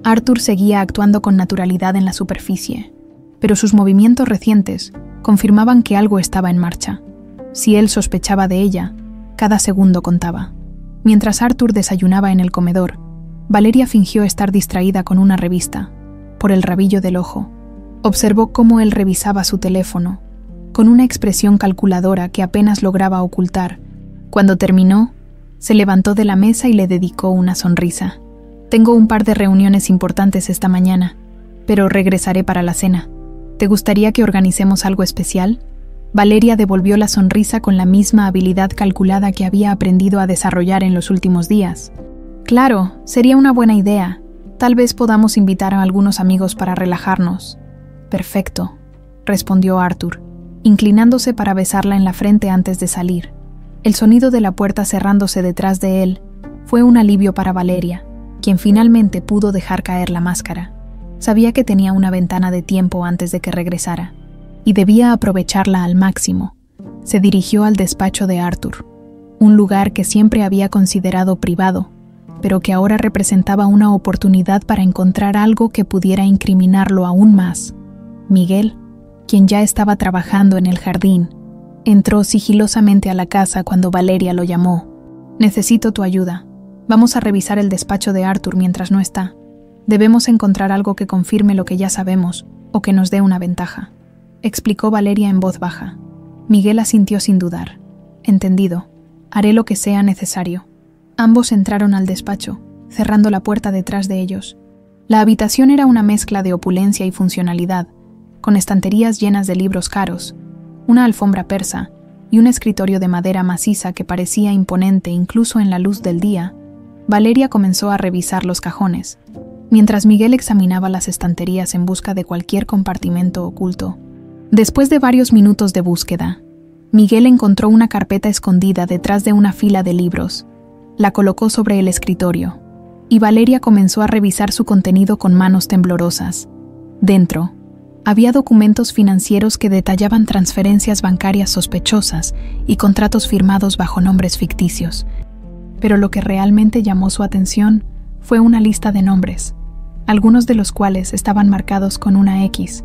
Arthur seguía actuando con naturalidad en la superficie, pero sus movimientos recientes confirmaban que algo estaba en marcha. Si él sospechaba de ella, cada segundo contaba. Mientras Arthur desayunaba en el comedor, Valeria fingió estar distraída con una revista. Por el rabillo del ojo, observó cómo él revisaba su teléfono, con una expresión calculadora que apenas lograba ocultar. Cuando terminó, se levantó de la mesa y le dedicó una sonrisa. Tengo un par de reuniones importantes esta mañana, pero regresaré para la cena. ¿Te gustaría que organicemos algo especial? Valeria devolvió la sonrisa con la misma habilidad calculada que había aprendido a desarrollar en los últimos días. Claro, sería una buena idea. Tal vez podamos invitar a algunos amigos para relajarnos. Perfecto, respondió Arthur, inclinándose para besarla en la frente antes de salir. El sonido de la puerta cerrándose detrás de él fue un alivio para Valeria, quien finalmente pudo dejar caer la máscara. Sabía que tenía una ventana de tiempo antes de que regresara, y debía aprovecharla al máximo. Se dirigió al despacho de Arthur, un lugar que siempre había considerado privado, pero que ahora representaba una oportunidad para encontrar algo que pudiera incriminarlo aún más. Miguel, quien ya estaba trabajando en el jardín, entró sigilosamente a la casa cuando Valeria lo llamó. Necesito tu ayuda. Vamos a revisar el despacho de Arthur mientras no está. Debemos encontrar algo que confirme lo que ya sabemos o que nos dé una ventaja, explicó Valeria en voz baja. Miguel asintió sin dudar. Entendido. Haré lo que sea necesario. Ambos entraron al despacho, cerrando la puerta detrás de ellos. La habitación era una mezcla de opulencia y funcionalidad, con estanterías llenas de libros caros, una alfombra persa y un escritorio de madera maciza que parecía imponente incluso en la luz del día. Valeria comenzó a revisar los cajones, mientras Miguel examinaba las estanterías en busca de cualquier compartimento oculto. Después de varios minutos de búsqueda, Miguel encontró una carpeta escondida detrás de una fila de libros. La colocó sobre el escritorio, y Valeria comenzó a revisar su contenido con manos temblorosas. Dentro, había documentos financieros que detallaban transferencias bancarias sospechosas y contratos firmados bajo nombres ficticios. Pero lo que realmente llamó su atención fue una lista de nombres, algunos de los cuales estaban marcados con una X.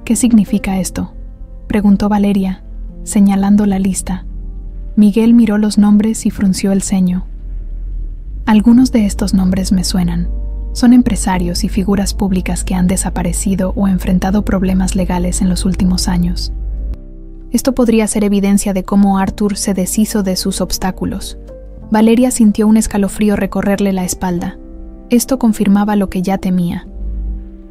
¿Qué significa esto?, preguntó Valeria, señalando la lista. Miguel miró los nombres y frunció el ceño. Algunos de estos nombres me suenan. Son empresarios y figuras públicas que han desaparecido o enfrentado problemas legales en los últimos años. Esto podría ser evidencia de cómo Arthur se deshizo de sus obstáculos. Valeria sintió un escalofrío recorrerle la espalda. Esto confirmaba lo que ya temía.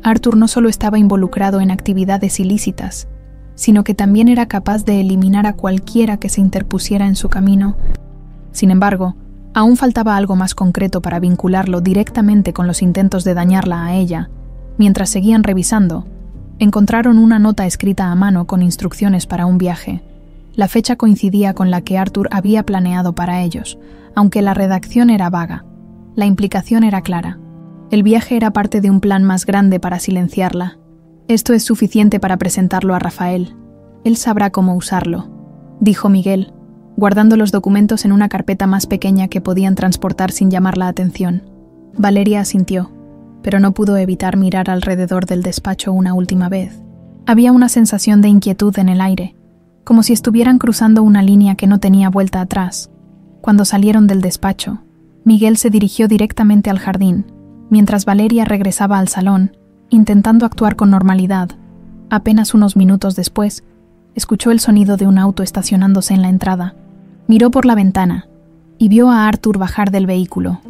Arthur no solo estaba involucrado en actividades ilícitas, sino que también era capaz de eliminar a cualquiera que se interpusiera en su camino. Sin embargo, aún faltaba algo más concreto para vincularlo directamente con los intentos de dañarla a ella. Mientras seguían revisando, encontraron una nota escrita a mano con instrucciones para un viaje. La fecha coincidía con la que Arthur había planeado para ellos, aunque la redacción era vaga. La implicación era clara. El viaje era parte de un plan más grande para silenciarla. Esto es suficiente para presentarlo a Rafael. Él sabrá cómo usarlo, dijo Miguel, guardando los documentos en una carpeta más pequeña que podían transportar sin llamar la atención. Valeria asintió, pero no pudo evitar mirar alrededor del despacho una última vez. Había una sensación de inquietud en el aire, como si estuvieran cruzando una línea que no tenía vuelta atrás. Cuando salieron del despacho, Miguel se dirigió directamente al jardín, mientras Valeria regresaba al salón, intentando actuar con normalidad. Apenas unos minutos después, escuchó el sonido de un auto estacionándose en la entrada. Miró por la ventana y vio a Arthur bajar del vehículo,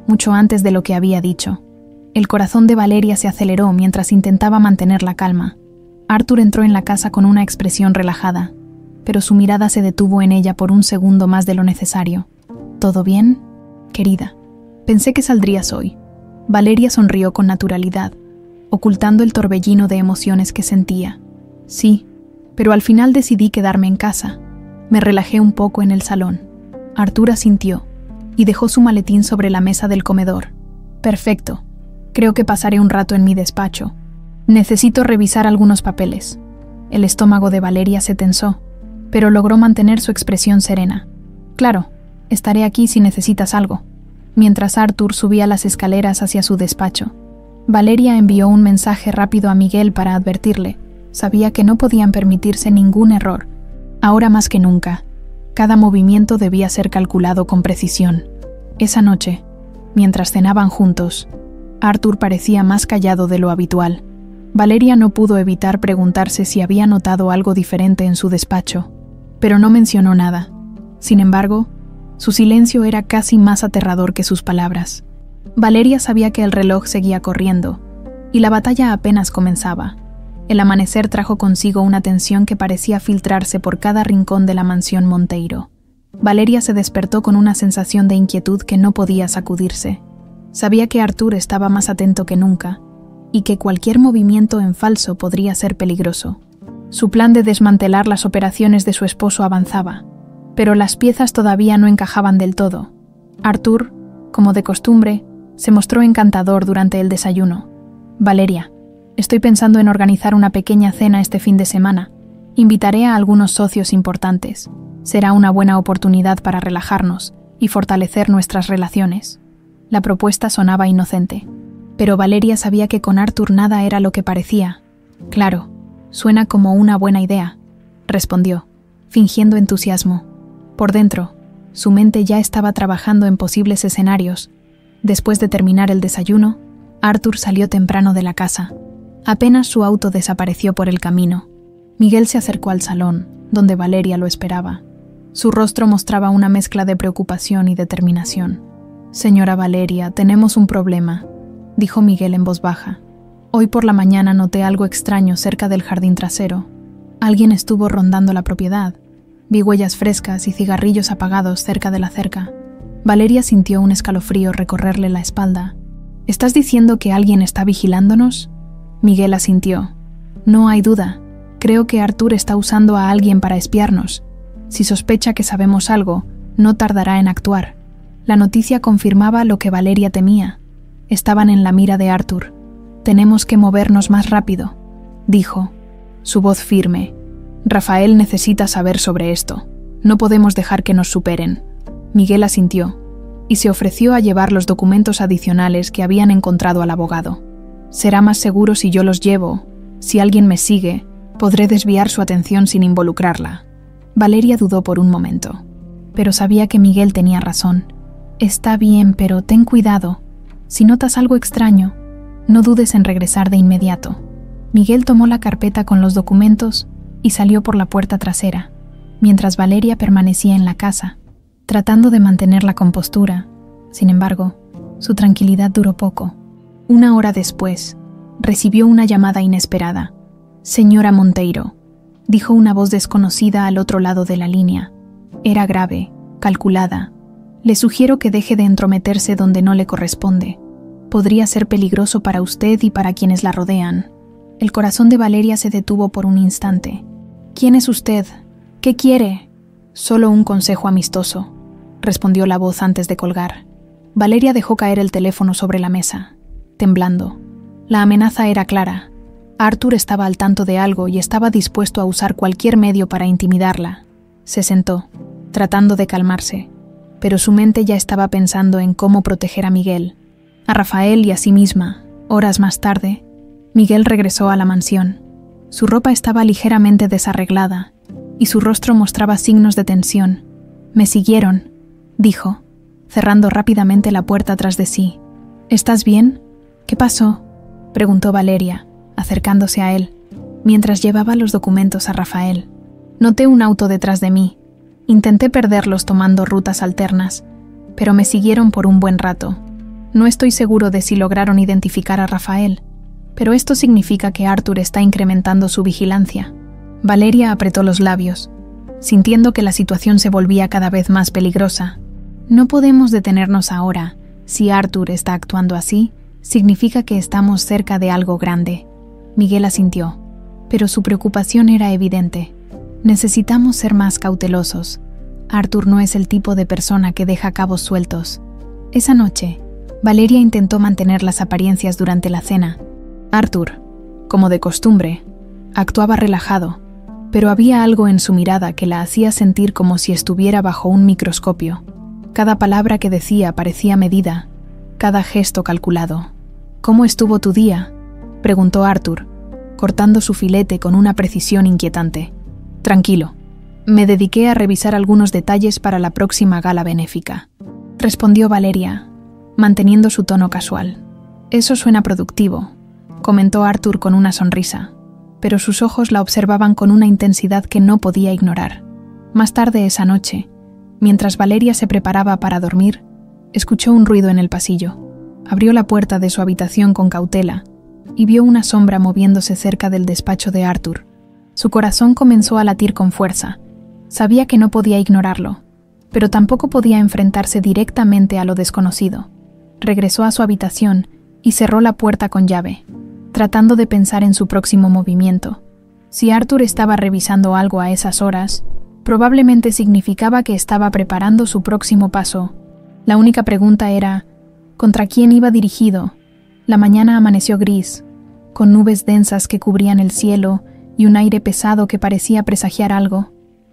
mucho antes de lo que había dicho. El corazón de Valeria se aceleró mientras intentaba mantener la calma. Arthur entró en la casa con una expresión relajada, pero su mirada se detuvo en ella por un segundo más de lo necesario. ¿Todo bien, querida? Pensé que saldrías hoy. Valeria sonrió con naturalidad, ocultando el torbellino de emociones que sentía. Sí, pero al final decidí quedarme en casa. Me relajé un poco en el salón. Arthur asintió y dejó su maletín sobre la mesa del comedor. Perfecto. Creo que pasaré un rato en mi despacho. Necesito revisar algunos papeles. El estómago de Valeria se tensó, pero logró mantener su expresión serena. Claro, estaré aquí si necesitas algo. Mientras Arthur subía las escaleras hacia su despacho, Valeria envió un mensaje rápido a Miguel para advertirle. Sabía que no podían permitirse ningún error. Ahora más que nunca, cada movimiento debía ser calculado con precisión. Esa noche, mientras cenaban juntos, Arthur parecía más callado de lo habitual. Valeria no pudo evitar preguntarse si había notado algo diferente en su despacho, pero no mencionó nada. Sin embargo, su silencio era casi más aterrador que sus palabras. Valeria sabía que el reloj seguía corriendo, y la batalla apenas comenzaba. El amanecer trajo consigo una tensión que parecía filtrarse por cada rincón de la mansión Monteiro. Valeria se despertó con una sensación de inquietud que no podía sacudirse. Sabía que Arthur estaba más atento que nunca, y que cualquier movimiento en falso podría ser peligroso. Su plan de desmantelar las operaciones de su esposo avanzaba, pero las piezas todavía no encajaban del todo. Arthur, como de costumbre, se mostró encantador durante el desayuno. Valeria, estoy pensando en organizar una pequeña cena este fin de semana. Invitaré a algunos socios importantes. Será una buena oportunidad para relajarnos y fortalecer nuestras relaciones. La propuesta sonaba inocente, pero Valeria sabía que con Arthur nada era lo que parecía. Claro, suena como una buena idea, respondió, fingiendo entusiasmo. Por dentro, su mente ya estaba trabajando en posibles escenarios. Después de terminar el desayuno, Arthur salió temprano de la casa. Apenas su auto desapareció por el camino, Miguel se acercó al salón, donde Valeria lo esperaba. Su rostro mostraba una mezcla de preocupación y determinación. «Señora Valeria, tenemos un problema», dijo Miguel en voz baja. «Hoy por la mañana noté algo extraño cerca del jardín trasero. Alguien estuvo rondando la propiedad. Vi huellas frescas y cigarrillos apagados cerca de la cerca». Valeria sintió un escalofrío recorrerle la espalda. «¿Estás diciendo que alguien está vigilándonos?». Miguel asintió. «No hay duda. Creo que Arthur está usando a alguien para espiarnos. Si sospecha que sabemos algo, no tardará en actuar». La noticia confirmaba lo que Valeria temía. Estaban en la mira de Arthur. «Tenemos que movernos más rápido», dijo, su voz firme. «Rafael necesita saber sobre esto. No podemos dejar que nos superen». Miguel asintió, y se ofreció a llevar los documentos adicionales que habían encontrado al abogado. «Será más seguro si yo los llevo. Si alguien me sigue, podré desviar su atención sin involucrarla». Valeria dudó por un momento, pero sabía que Miguel tenía razón. «Está bien, pero ten cuidado. Si notas algo extraño, no dudes en regresar de inmediato». Miguel tomó la carpeta con los documentos y salió por la puerta trasera, mientras Valeria permanecía en la casa, tratando de mantener la compostura. Sin embargo, su tranquilidad duró poco. 1 hora después, recibió una llamada inesperada. «Señora Monteiro», dijo una voz desconocida al otro lado de la línea. Era grave, calculada. «Le sugiero que deje de entrometerse donde no le corresponde. Podría ser peligroso para usted y para quienes la rodean». El corazón de Valeria se detuvo por un instante. «¿Quién es usted? ¿Qué quiere?» «Solo un consejo amistoso», respondió la voz antes de colgar. Valeria dejó caer el teléfono sobre la mesa, temblando. La amenaza era clara. Arthur estaba al tanto de algo y estaba dispuesto a usar cualquier medio para intimidarla. Se sentó, tratando de calmarse, pero su mente ya estaba pensando en cómo proteger a Miguel, a Rafael y a sí misma. Horas más tarde, Miguel regresó a la mansión. Su ropa estaba ligeramente desarreglada y su rostro mostraba signos de tensión. «Me siguieron», dijo, cerrando rápidamente la puerta tras de sí. «¿Estás bien? ¿Qué pasó?», preguntó Valeria, acercándose a él, mientras llevaba los documentos a Rafael. «Noté un auto detrás de mí. Intenté perderlos tomando rutas alternas, pero me siguieron por un buen rato. No estoy seguro de si lograron identificar a Rafael, pero esto significa que Arthur está incrementando su vigilancia». Valeria apretó los labios, sintiendo que la situación se volvía cada vez más peligrosa. «No podemos detenernos ahora. Si Arthur está actuando así, significa que estamos cerca de algo grande». Miguel asintió, pero su preocupación era evidente. «Necesitamos ser más cautelosos. Arthur no es el tipo de persona que deja cabos sueltos». Esa noche, Valeria intentó mantener las apariencias durante la cena. Arthur, como de costumbre, actuaba relajado, pero había algo en su mirada que la hacía sentir como si estuviera bajo un microscopio. Cada palabra que decía parecía medida, cada gesto calculado. «¿Cómo estuvo tu día?», preguntó Arthur, cortando su filete con una precisión inquietante. «Tranquilo. Me dediqué a revisar algunos detalles para la próxima gala benéfica», respondió Valeria, manteniendo su tono casual. «Eso suena productivo», comentó Arthur con una sonrisa, pero sus ojos la observaban con una intensidad que no podía ignorar. Más tarde esa noche, mientras Valeria se preparaba para dormir, escuchó un ruido en el pasillo. Abrió la puerta de su habitación con cautela y vio una sombra moviéndose cerca del despacho de Arthur. Su corazón comenzó a latir con fuerza. Sabía que no podía ignorarlo, pero tampoco podía enfrentarse directamente a lo desconocido. Regresó a su habitación y cerró la puerta con llave, tratando de pensar en su próximo movimiento. Si Arthur estaba revisando algo a esas horas, probablemente significaba que estaba preparando su próximo paso. La única pregunta era, ¿contra quién iba dirigido? La mañana amaneció gris, con nubes densas que cubrían el cielo y un aire pesado que parecía presagiar algo.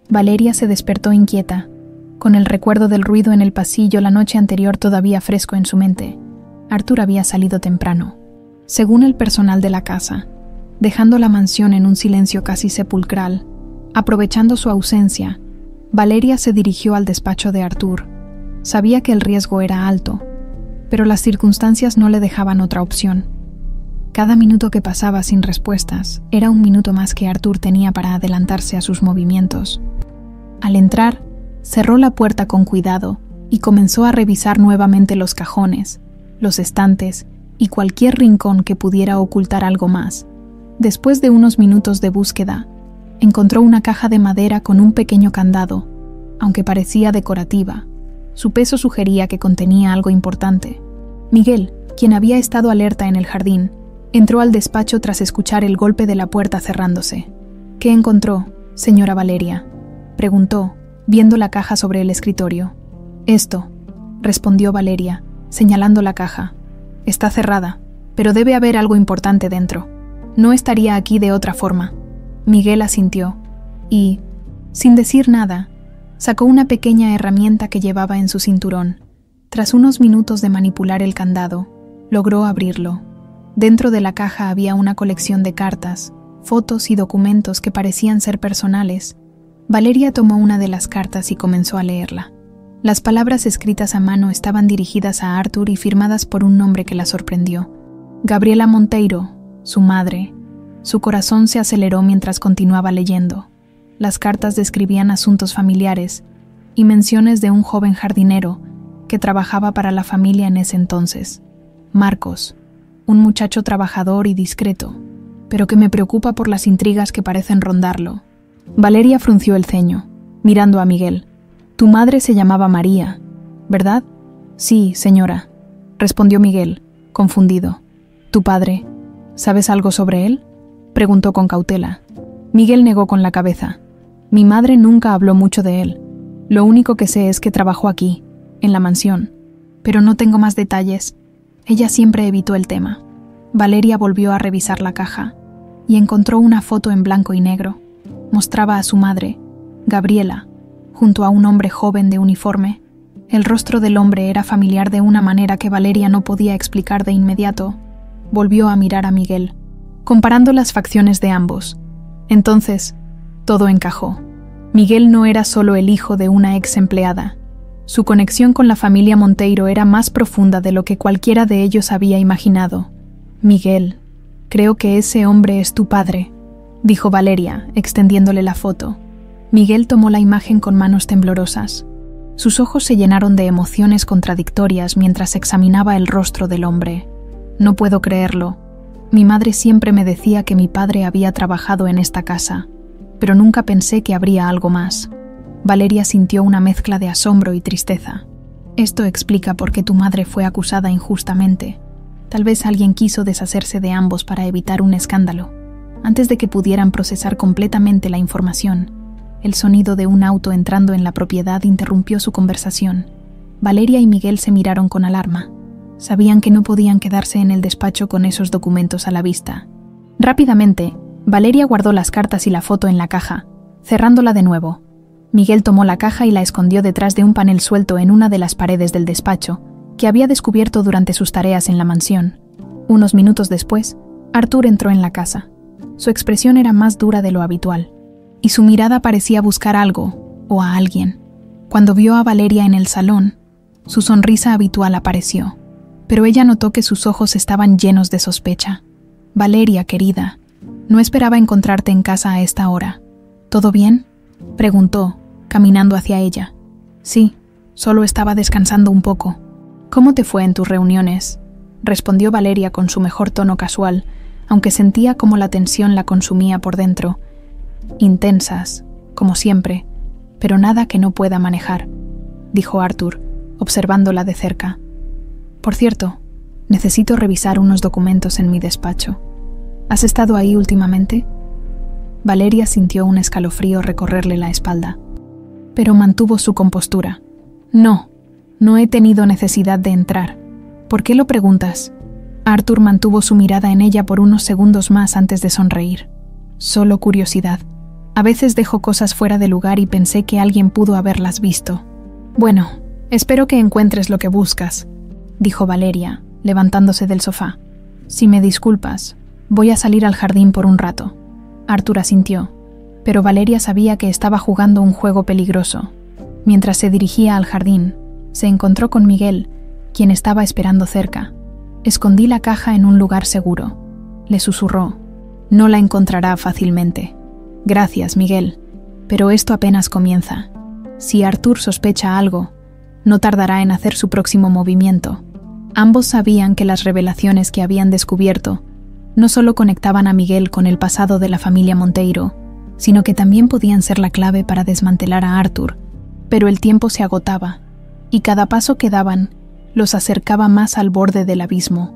Valeria se despertó inquieta, con el recuerdo del ruido en el pasillo la noche anterior todavía fresco en su mente. Arthur había salido temprano, según el personal de la casa, dejando la mansión en un silencio casi sepulcral. Aprovechando su ausencia, Valeria se dirigió al despacho de Arthur. Sabía que el riesgo era alto, pero las circunstancias no le dejaban otra opción. Cada minuto que pasaba sin respuestas era un minuto más que Arthur tenía para adelantarse a sus movimientos. Al entrar, cerró la puerta con cuidado y comenzó a revisar nuevamente los cajones, los estantes y cualquier rincón que pudiera ocultar algo más. Después de unos minutos de búsqueda, encontró una caja de madera con un pequeño candado, aunque parecía decorativa. Su peso sugería que contenía algo importante. Miguel, quien había estado alerta en el jardín, entró al despacho tras escuchar el golpe de la puerta cerrándose. «¿Qué encontró, señora Valeria?», preguntó, viendo la caja sobre el escritorio. «Esto», respondió Valeria, señalando la caja. «Está cerrada, pero debe haber algo importante dentro. No estaría aquí de otra forma». Miguel asintió y, sin decir nada, sacó una pequeña herramienta que llevaba en su cinturón. Tras unos minutos de manipular el candado, logró abrirlo. Dentro de la caja había una colección de cartas, fotos y documentos que parecían ser personales. Valeria tomó una de las cartas y comenzó a leerla. Las palabras escritas a mano estaban dirigidas a Arthur y firmadas por un nombre que la sorprendió. Gabriela Monteiro, su madre. Su corazón se aceleró mientras continuaba leyendo. Las cartas describían asuntos familiares y menciones de un joven jardinero que trabajaba para la familia en ese entonces. Marcos, un muchacho trabajador y discreto, pero que me preocupa por las intrigas que parecen rondarlo. Valeria frunció el ceño, mirando a Miguel. «Tu madre se llamaba María, ¿verdad?» «Sí, señora», respondió Miguel, confundido. «¿Tu padre? ¿Sabes algo sobre él?», preguntó con cautela. Miguel negó con la cabeza. «Mi madre nunca habló mucho de él. Lo único que sé es que trabajó aquí, en la mansión, pero no tengo más detalles». Ella siempre evitó el tema. Valeria volvió a revisar la caja y encontró una foto en blanco y negro. Mostraba a su madre, Gabriela, junto a un hombre joven de uniforme. El rostro del hombre era familiar de una manera que Valeria no podía explicar de inmediato. Volvió a mirar a Miguel. Comparando las facciones de ambos, Entonces, todo encajó. Miguel no era solo el hijo de una ex empleada. Su conexión con la familia Monteiro era más profunda de lo que cualquiera de ellos había imaginado. «Miguel, creo que ese hombre es tu padre», dijo Valeria, extendiéndole la foto. Miguel tomó la imagen con manos temblorosas. Sus ojos se llenaron de emociones contradictorias mientras examinaba el rostro del hombre. «No puedo creerlo. Mi madre siempre me decía que mi padre había trabajado en esta casa, pero nunca pensé que habría algo más». Valeria sintió una mezcla de asombro y tristeza. «Esto explica por qué tu madre fue acusada injustamente. Tal vez alguien quiso deshacerse de ambos para evitar un escándalo». Antes de que pudieran procesar completamente la información, el sonido de un auto entrando en la propiedad interrumpió su conversación. Valeria y Miguel se miraron con alarma. Sabían que no podían quedarse en el despacho con esos documentos a la vista. Rápidamente, Valeria guardó las cartas y la foto en la caja, cerrándola de nuevo. Miguel tomó la caja y la escondió detrás de un panel suelto en una de las paredes del despacho, que había descubierto durante sus tareas en la mansión. Unos minutos después, Arthur entró en la casa. Su expresión era más dura de lo habitual, y su mirada parecía buscar algo o a alguien. Cuando vio a Valeria en el salón, su sonrisa habitual apareció, pero ella notó que sus ojos estaban llenos de sospecha. «Valeria, querida, no esperaba encontrarte en casa a esta hora. ¿Todo bien?», preguntó, caminando hacia ella. «Sí, solo estaba descansando un poco». «¿Cómo te fue en tus reuniones?», respondió Valeria con su mejor tono casual, aunque sentía como la tensión la consumía por dentro. «Intensas, como siempre, pero nada que no pueda manejar», dijo Arthur, observándola de cerca. «Por cierto, necesito revisar unos documentos en mi despacho. ¿Has estado ahí últimamente?». Valeria sintió un escalofrío recorrerle la espalda, pero mantuvo su compostura. «No he tenido necesidad de entrar. ¿Por qué lo preguntas?». Arthur mantuvo su mirada en ella por unos segundos más antes de sonreír. «Solo curiosidad. A veces dejo cosas fuera de lugar y pensé que alguien pudo haberlas visto». «Bueno, espero que encuentres lo que buscas», dijo Valeria, levantándose del sofá. «Si me disculpas, voy a salir al jardín por un rato». Arthur asintió, pero Valeria sabía que estaba jugando un juego peligroso. Mientras se dirigía al jardín, se encontró con Miguel, quien estaba esperando cerca. «Escondí la caja en un lugar seguro», le susurró. «No la encontrará fácilmente». «Gracias, Miguel, pero esto apenas comienza. Si Arthur sospecha algo, no tardará en hacer su próximo movimiento». Ambos sabían que las revelaciones que habían descubierto no solo conectaban a Miguel con el pasado de la familia Monteiro, sino que también podían ser la clave para desmantelar a Arthur. Pero el tiempo se agotaba, y cada paso que daban los acercaba más al borde del abismo.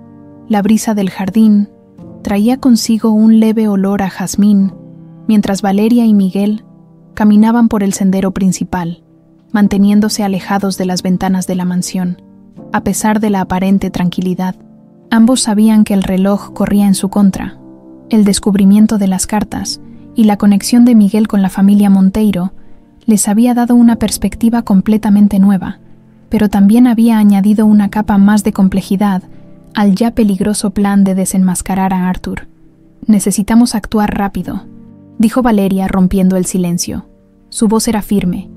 La brisa del jardín traía consigo un leve olor a jazmín, mientras Valeria y Miguel caminaban por el sendero principal, manteniéndose alejados de las ventanas de la mansión. A pesar de la aparente tranquilidad, ambos sabían que el reloj corría en su contra. El descubrimiento de las cartas y la conexión de Miguel con la familia Monteiro les había dado una perspectiva completamente nueva, pero también había añadido una capa más de complejidad al ya peligroso plan de desenmascarar a Arthur. «Necesitamos actuar rápido», dijo Valeria rompiendo el silencio. Su voz era firme,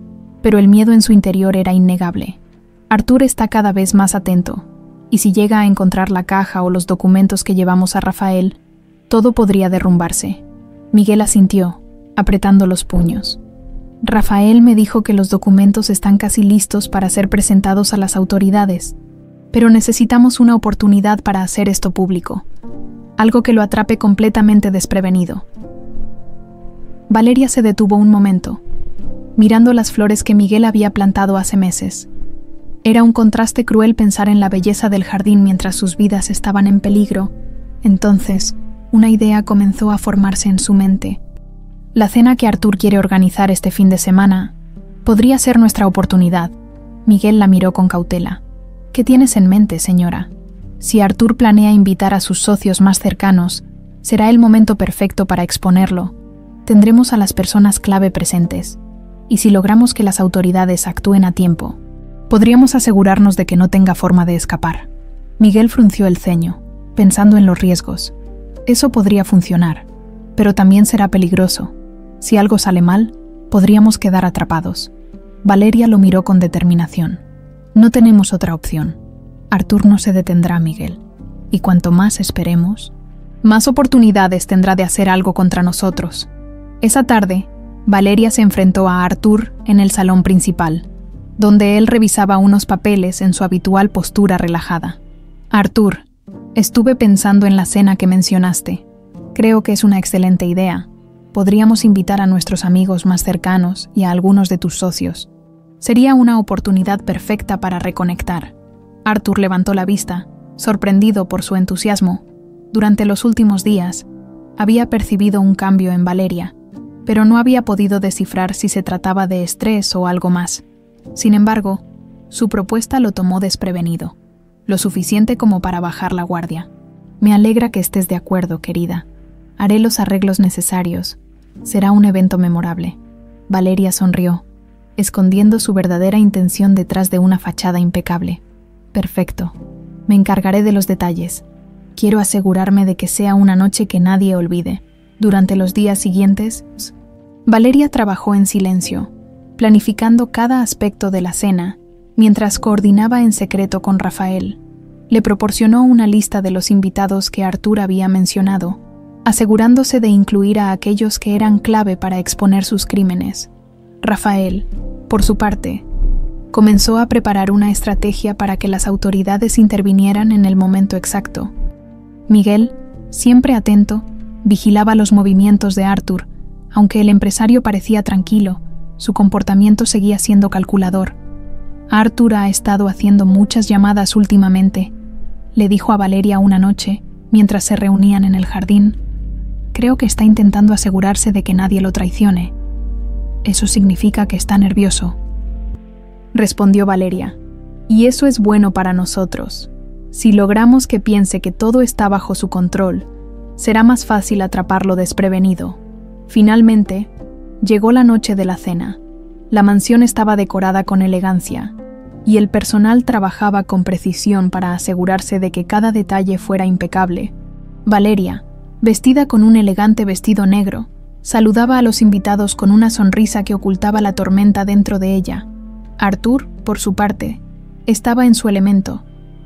pero el miedo en su interior era innegable. «Arthur está cada vez más atento, y si llega a encontrar la caja o los documentos que llevamos a Rafael, todo podría derrumbarse». Miguel asintió, apretando los puños. «Rafael me dijo que los documentos están casi listos para ser presentados a las autoridades, pero necesitamos una oportunidad para hacer esto público, algo que lo atrape completamente desprevenido». Valeria se detuvo un momento, mirando las flores que Miguel había plantado hace meses. Era un contraste cruel pensar en la belleza del jardín mientras sus vidas estaban en peligro. Entonces, una idea comenzó a formarse en su mente. La cena que Arthur quiere organizar este fin de semana podría ser nuestra oportunidad. Miguel la miró con cautela. «¿Qué tienes en mente, señora? Si Arthur planea invitar a sus socios más cercanos, será el momento perfecto para exponerlo. Tendremos a las personas clave presentes, y si logramos que las autoridades actúen a tiempo, podríamos asegurarnos de que no tenga forma de escapar». Miguel frunció el ceño, pensando en los riesgos. Eso podría funcionar, pero también será peligroso. Si algo sale mal, podríamos quedar atrapados. Valeria lo miró con determinación. No tenemos otra opción. Arthur no se detendrá, Miguel. Y cuanto más esperemos, más oportunidades tendrá de hacer algo contra nosotros. Esa tarde, Valeria se enfrentó a Arthur en el salón principal, donde él revisaba unos papeles en su habitual postura relajada. Arthur, estuve pensando en la cena que mencionaste. Creo que es una excelente idea. Podríamos invitar a nuestros amigos más cercanos y a algunos de tus socios. Sería una oportunidad perfecta para reconectar. Arthur levantó la vista, sorprendido por su entusiasmo. Durante los últimos días, había percibido un cambio en Valeria, pero no había podido descifrar si se trataba de estrés o algo más. Sin embargo, su propuesta lo tomó desprevenido, lo suficiente como para bajar la guardia. Me alegra que estés de acuerdo, querida. Haré los arreglos necesarios. Será un evento memorable. Valeria sonrió, escondiendo su verdadera intención detrás de una fachada impecable. Perfecto. Me encargaré de los detalles. Quiero asegurarme de que sea una noche que nadie olvide. Durante los días siguientes, Valeria trabajó en silencio, planificando cada aspecto de la cena, mientras coordinaba en secreto con Rafael. Le proporcionó una lista de los invitados que Arthur había mencionado, asegurándose de incluir a aquellos que eran clave para exponer sus crímenes. Rafael, por su parte, comenzó a preparar una estrategia para que las autoridades intervinieran en el momento exacto. Miguel, siempre atento, vigilaba los movimientos de Arthur. Aunque el empresario parecía tranquilo, su comportamiento seguía siendo calculador. Arthur ha estado haciendo muchas llamadas últimamente, le dijo a Valeria una noche, mientras se reunían en el jardín. Creo que está intentando asegurarse de que nadie lo traicione. Eso significa que está nervioso, respondió Valeria. Y eso es bueno para nosotros. Si logramos que piense que todo está bajo su control, será más fácil atraparlo desprevenido. Finalmente, llegó la noche de la cena. La mansión estaba decorada con elegancia, y el personal trabajaba con precisión para asegurarse de que cada detalle fuera impecable. Valeria, vestida con un elegante vestido negro, saludaba a los invitados con una sonrisa que ocultaba la tormenta dentro de ella. Arthur, por su parte, estaba en su elemento,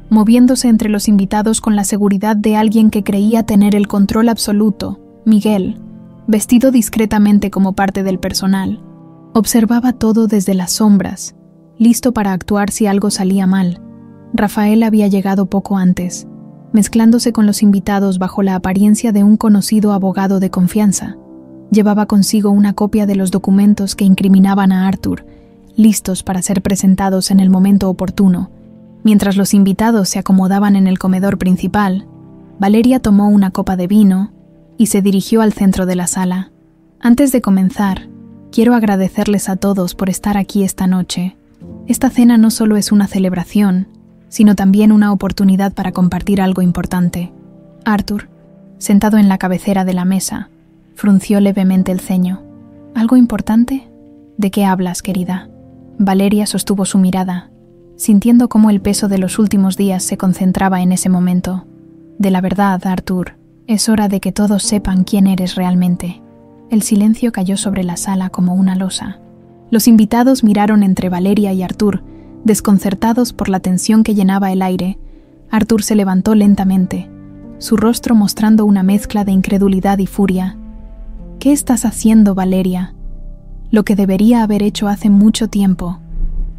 moviéndose entre los invitados con la seguridad de alguien que creía tener el control absoluto. Miguel, vestido discretamente como parte del personal, observaba todo desde las sombras, listo para actuar si algo salía mal. Rafael había llegado poco antes, mezclándose con los invitados bajo la apariencia de un conocido abogado de confianza. Llevaba consigo una copia de los documentos que incriminaban a Arthur, listos para ser presentados en el momento oportuno. Mientras los invitados se acomodaban en el comedor principal, Valeria tomó una copa de vino y se dirigió al centro de la sala. Antes de comenzar, quiero agradecerles a todos por estar aquí esta noche. Esta cena no solo es una celebración, sino también una oportunidad para compartir algo importante. Arthur, sentado en la cabecera de la mesa, frunció levemente el ceño. ¿Algo importante? ¿De qué hablas, querida? Valeria sostuvo su mirada, sintiendo cómo el peso de los últimos días se concentraba en ese momento. De la verdad, Arthur, es hora de que todos sepan quién eres realmente. El silencio cayó sobre la sala como una losa. Los invitados miraron entre Valeria y Arthur, desconcertados por la tensión que llenaba el aire. Arthur se levantó lentamente, su rostro mostrando una mezcla de incredulidad y furia. ¿Qué estás haciendo, Valeria? Lo que debería haber hecho hace mucho tiempo,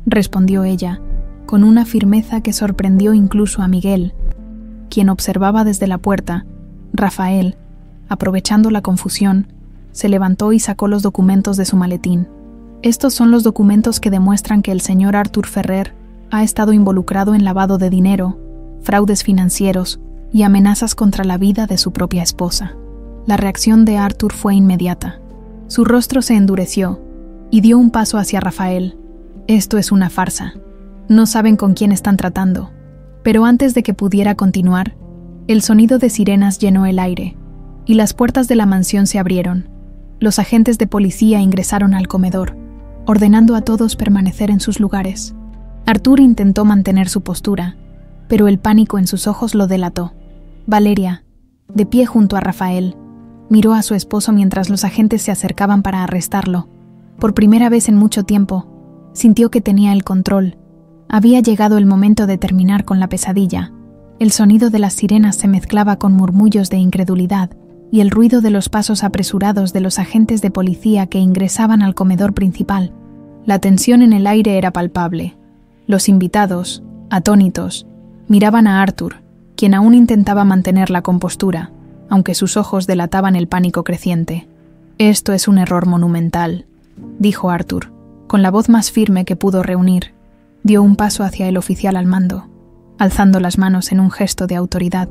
respondió ella, con una firmeza que sorprendió incluso a Miguel, quien observaba desde la puerta. Rafael, aprovechando la confusión, se levantó y sacó los documentos de su maletín. Estos son los documentos que demuestran que el señor Arthur Ferrer ha estado involucrado en lavado de dinero, fraudes financieros y amenazas contra la vida de su propia esposa. La reacción de Arthur fue inmediata. Su rostro se endureció y dio un paso hacia Rafael. Esto es una farsa. No saben con quién están tratando. Pero antes de que pudiera continuar, el sonido de sirenas llenó el aire, y las puertas de la mansión se abrieron. Los agentes de policía ingresaron al comedor, ordenando a todos permanecer en sus lugares. Arthur intentó mantener su postura, pero el pánico en sus ojos lo delató. Valeria, de pie junto a Rafael, Miró a su esposo mientras los agentes se acercaban para arrestarlo. Por primera vez en mucho tiempo, sintió que tenía el control. Había llegado el momento de terminar con la pesadilla. El sonido de las sirenas se mezclaba con murmullos de incredulidad y el ruido de los pasos apresurados de los agentes de policía que ingresaban al comedor principal. La tensión en el aire era palpable. Los invitados, atónitos, miraban a Arthur, quien aún intentaba mantener la compostura, aunque sus ojos delataban el pánico creciente. «Esto es un error monumental», dijo Arthur, con la voz más firme que pudo reunir. Dio un paso hacia el oficial al mando, alzando las manos en un gesto de autoridad.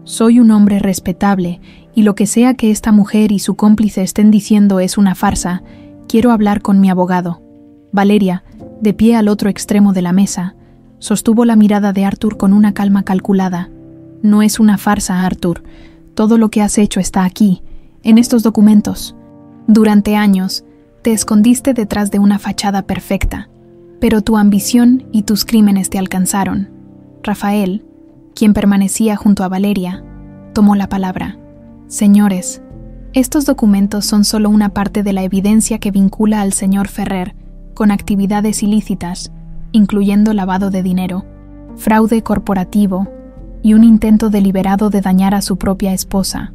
«Soy un hombre respetable, y lo que sea que esta mujer y su cómplice estén diciendo es una farsa. Quiero hablar con mi abogado». Valeria, de pie al otro extremo de la mesa, sostuvo la mirada de Arthur con una calma calculada. «No es una farsa, Arthur. Todo lo que has hecho está aquí, en estos documentos. Durante años, te escondiste detrás de una fachada perfecta, pero tu ambición y tus crímenes te alcanzaron». Rafael, quien permanecía junto a Valeria, tomó la palabra. «Señores, estos documentos son solo una parte de la evidencia que vincula al señor Ferrer con actividades ilícitas, incluyendo lavado de dinero, fraude corporativo y un intento deliberado de dañar a su propia esposa».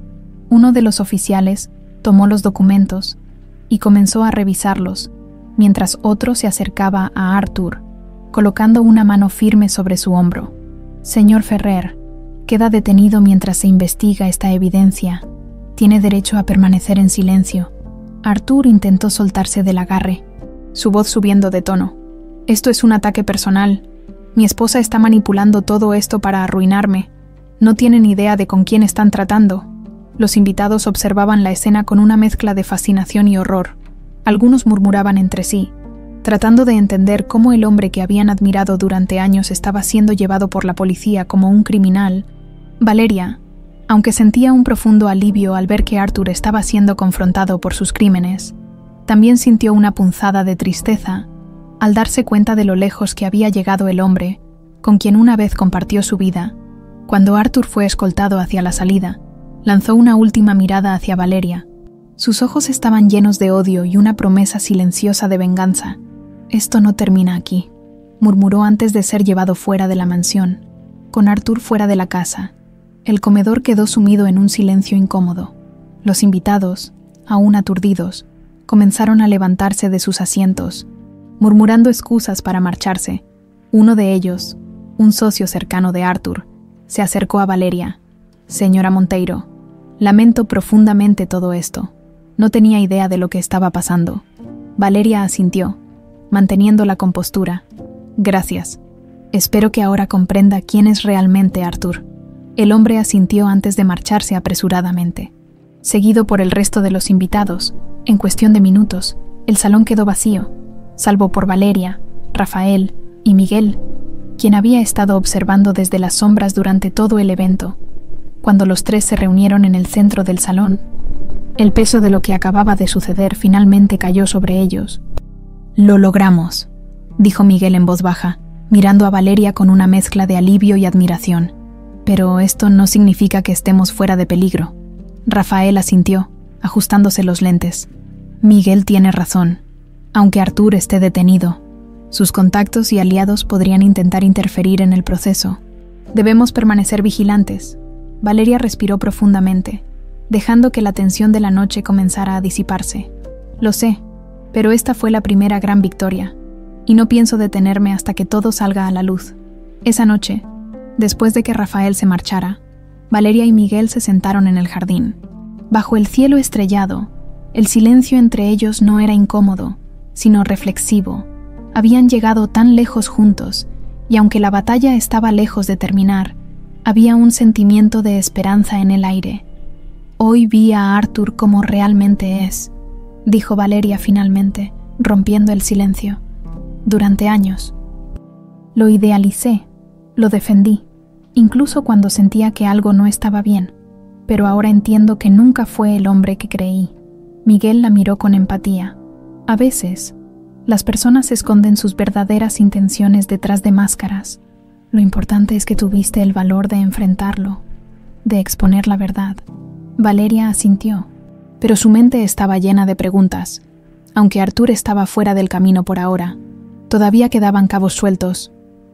Uno de los oficiales tomó los documentos y comenzó a revisarlos, mientras otro se acercaba a Arthur, colocando una mano firme sobre su hombro. «Señor Ferrer, queda detenido mientras se investiga esta evidencia. Tiene derecho a permanecer en silencio». Arthur intentó soltarse del agarre, su voz subiendo de tono. «Esto es un ataque personal. Mi esposa está manipulando todo esto para arruinarme. No tienen idea de con quién están tratando». Los invitados observaban la escena con una mezcla de fascinación y horror. Algunos murmuraban entre sí, tratando de entender cómo el hombre que habían admirado durante años estaba siendo llevado por la policía como un criminal. Valeria, aunque sentía un profundo alivio al ver que Arthur estaba siendo confrontado por sus crímenes, también sintió una punzada de tristeza al darse cuenta de lo lejos que había llegado el hombre con quien una vez compartió su vida. Cuando Arthur fue escoltado hacia la salida, lanzó una última mirada hacia Valeria. Sus ojos estaban llenos de odio y una promesa silenciosa de venganza. «Esto no termina aquí», murmuró antes de ser llevado fuera de la mansión. Con Arthur fuera de la casa, el comedor quedó sumido en un silencio incómodo. Los invitados, aún aturdidos, comenzaron a levantarse de sus asientos, murmurando excusas para marcharse. Uno de ellos, un socio cercano de Arthur, se acercó a Valeria. «Señora Monteiro, lamento profundamente todo esto. No tenía idea de lo que estaba pasando». Valeria asintió, manteniendo la compostura. «Gracias. Espero que ahora comprenda quién es realmente Arthur». El hombre asintió antes de marcharse apresuradamente. Seguido por el resto de los invitados, en cuestión de minutos, el salón quedó vacío, salvo por Valeria, Rafael y Miguel, quien había estado observando desde las sombras durante todo el evento. Cuando los tres se reunieron en el centro del salón, el peso de lo que acababa de suceder finalmente cayó sobre ellos. «Lo logramos», dijo Miguel en voz baja, mirando a Valeria con una mezcla de alivio y admiración. «Pero esto no significa que estemos fuera de peligro». Rafael asintió, ajustándose los lentes. «Miguel tiene razón. Aunque Arthur esté detenido, sus contactos y aliados podrían intentar interferir en el proceso. Debemos permanecer vigilantes». Valeria respiró profundamente, dejando que la tensión de la noche comenzara a disiparse. «Lo sé, pero esta fue la primera gran victoria, y no pienso detenerme hasta que todo salga a la luz». Esa noche, después de que Rafael se marchara, Valeria y Miguel se sentaron en el jardín. Bajo el cielo estrellado, el silencio entre ellos no era incómodo, sino reflexivo. Habían llegado tan lejos juntos, y aunque la batalla estaba lejos de terminar, había un sentimiento de esperanza en el aire. «Hoy vi a Arthur como realmente es», dijo Valeria finalmente, rompiendo el silencio. «Durante años lo idealicé, lo defendí, incluso cuando sentía que algo no estaba bien, pero ahora entiendo que nunca fue el hombre que creí». Miguel la miró con empatía. «A veces, las personas esconden sus verdaderas intenciones detrás de máscaras. Lo importante es que tuviste el valor de enfrentarlo, de exponer la verdad». Valeria asintió, pero su mente estaba llena de preguntas. Aunque Artur estaba fuera del camino por ahora, todavía quedaban cabos sueltos.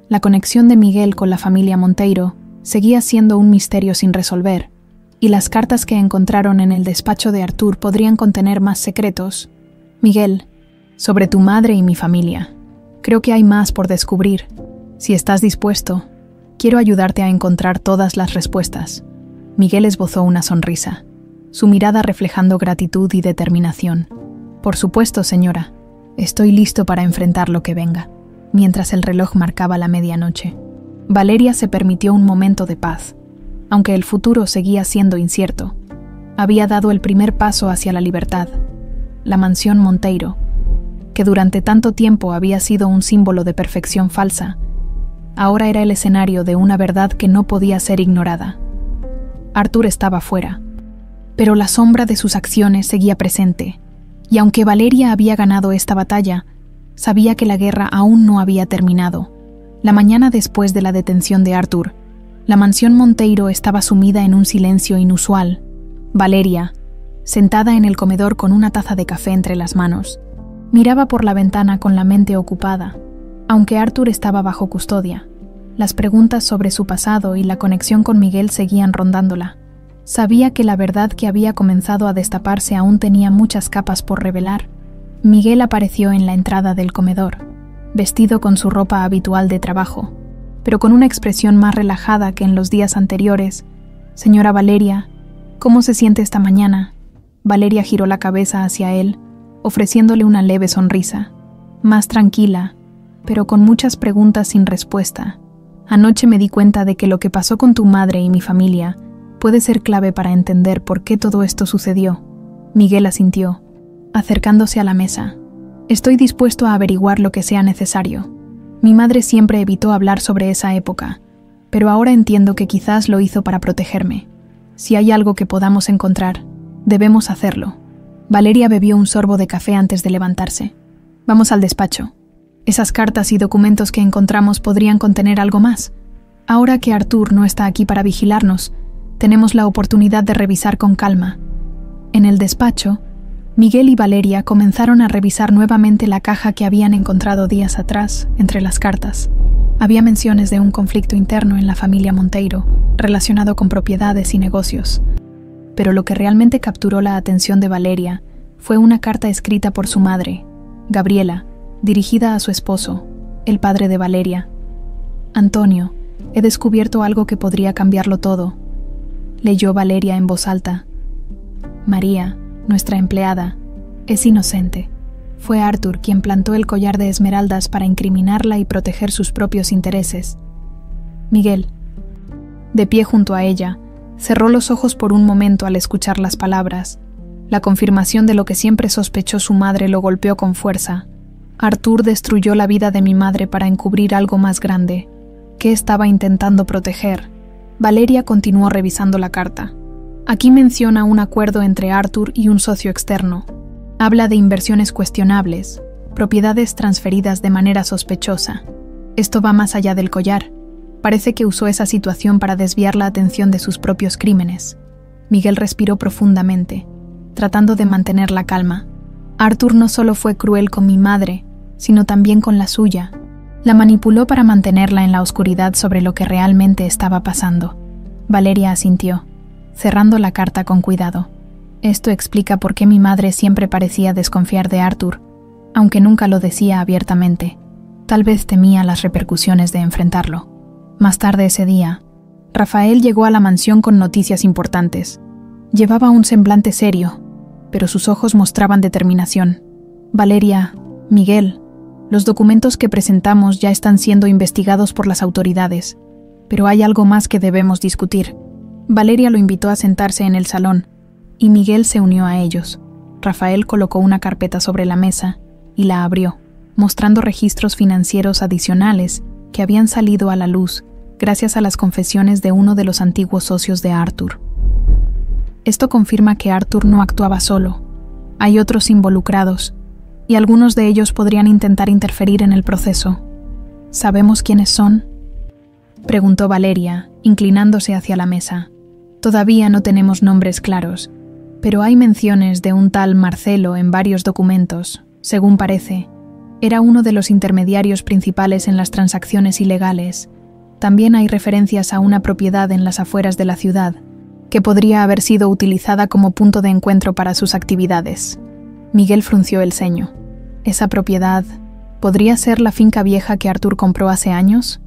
La conexión de Miguel con la familia Monteiro seguía siendo un misterio sin resolver, y las cartas que encontraron en el despacho de Artur podrían contener más secretos. Miguel, sobre tu madre y mi familia. Creo que hay más por descubrir. Si estás dispuesto, quiero ayudarte a encontrar todas las respuestas. Miguel esbozó una sonrisa, su mirada reflejando gratitud y determinación. Por supuesto, señora. Estoy listo para enfrentar lo que venga. Mientras el reloj marcaba la medianoche, Valeria se permitió un momento de paz. Aunque el futuro seguía siendo incierto, había dado el primer paso hacia la libertad. La mansión Monteiro, que durante tanto tiempo había sido un símbolo de perfección falsa, ahora era el escenario de una verdad que no podía ser ignorada. Artur estaba fuera, pero la sombra de sus acciones seguía presente, y aunque Valeria había ganado esta batalla, sabía que la guerra aún no había terminado. La mañana después de la detención de Artur, la mansión Monteiro estaba sumida en un silencio inusual. Valeria, sentada en el comedor con una taza de café entre las manos, miraba por la ventana con la mente ocupada. Aunque Artur estaba bajo custodia, las preguntas sobre su pasado y la conexión con Miguel seguían rondándola. Sabía que la verdad que había comenzado a destaparse aún tenía muchas capas por revelar. Miguel apareció en la entrada del comedor, vestido con su ropa habitual de trabajo, pero con una expresión más relajada que en los días anteriores. «Señora Valeria, ¿cómo se siente esta mañana?» Valeria giró la cabeza hacia él, ofreciéndole una leve sonrisa. Más tranquila, pero con muchas preguntas sin respuesta. «Anoche me di cuenta de que lo que pasó con tu madre y mi familia puede ser clave para entender por qué todo esto sucedió». Miguel asintió, acercándose a la mesa. «Estoy dispuesto a averiguar lo que sea necesario. Mi madre siempre evitó hablar sobre esa época, pero ahora entiendo que quizás lo hizo para protegerme. Si hay algo que podamos encontrar, debemos hacerlo». Valeria bebió un sorbo de café antes de levantarse. «Vamos al despacho. Esas cartas y documentos que encontramos podrían contener algo más. Ahora que Artur no está aquí para vigilarnos, tenemos la oportunidad de revisar con calma». En el despacho, Miguel y Valeria comenzaron a revisar nuevamente la caja que habían encontrado días atrás entre las cartas. Había menciones de un conflicto interno en la familia Monteiro, relacionado con propiedades y negocios. Pero lo que realmente capturó la atención de Valeria fue una carta escrita por su madre, Gabriela, dirigida a su esposo, el padre de Valeria. «Antonio, he descubierto algo que podría cambiarlo todo», leyó Valeria en voz alta. «María, nuestra empleada, es inocente. Fue Artur quien plantó el collar de esmeraldas para incriminarla y proteger sus propios intereses». Miguel, de pie junto a ella, cerró los ojos por un momento al escuchar las palabras. La confirmación de lo que siempre sospechó su madre lo golpeó con fuerza. «Artur destruyó la vida de mi madre para encubrir algo más grande. ¿Qué estaba intentando proteger?». Valeria continuó revisando la carta. Aquí menciona un acuerdo entre Artur y un socio externo. Habla de inversiones cuestionables, propiedades transferidas de manera sospechosa. Esto va más allá del collar. Parece que usó esa situación para desviar la atención de sus propios crímenes. Miguel respiró profundamente, tratando de mantener la calma. «Artur no solo fue cruel con mi madre, sino también con la suya. La manipuló para mantenerla en la oscuridad sobre lo que realmente estaba pasando». Valeria asintió, cerrando la carta con cuidado. «Esto explica por qué mi madre siempre parecía desconfiar de Artur, aunque nunca lo decía abiertamente. Tal vez temía las repercusiones de enfrentarlo». Más tarde ese día, Rafael llegó a la mansión con noticias importantes. Llevaba un semblante serio, pero sus ojos mostraban determinación. «Valeria, Miguel, los documentos que presentamos ya están siendo investigados por las autoridades, pero hay algo más que debemos discutir». Valeria lo invitó a sentarse en el salón, y Miguel se unió a ellos. Rafael colocó una carpeta sobre la mesa y la abrió, mostrando registros financieros adicionales que habían salido a la luz gracias a las confesiones de uno de los antiguos socios de Artur. Esto confirma que Artur no actuaba solo. Hay otros involucrados, y algunos de ellos podrían intentar interferir en el proceso. ¿Sabemos quiénes son?, preguntó Valeria, inclinándose hacia la mesa. «Todavía no tenemos nombres claros, pero hay menciones de un tal Marcelo en varios documentos. Según parece, era uno de los intermediarios principales en las transacciones ilegales. También hay referencias a una propiedad en las afueras de la ciudad, que podría haber sido utilizada como punto de encuentro para sus actividades. Miguel frunció el ceño. ¿Esa propiedad podría ser la finca vieja que Arthur compró hace años?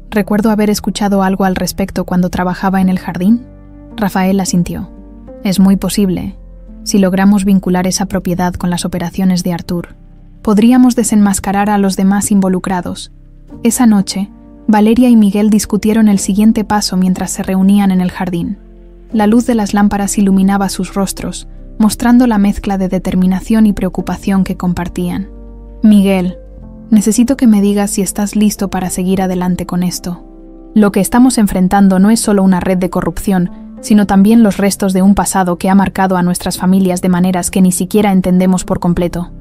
Recuerdo haber escuchado algo al respecto cuando trabajaba en el jardín. Rafael asintió. Es muy posible. Si logramos vincular esa propiedad con las operaciones de Arthur, podríamos desenmascarar a los demás involucrados. Esa noche, Valeria y Miguel discutieron el siguiente paso mientras se reunían en el jardín. La luz de las lámparas iluminaba sus rostros, mostrando la mezcla de determinación y preocupación que compartían. Miguel, necesito que me digas si estás listo para seguir adelante con esto. Lo que estamos enfrentando no es solo una red de corrupción, sino también los restos de un pasado que ha marcado a nuestras familias de maneras que ni siquiera entendemos por completo.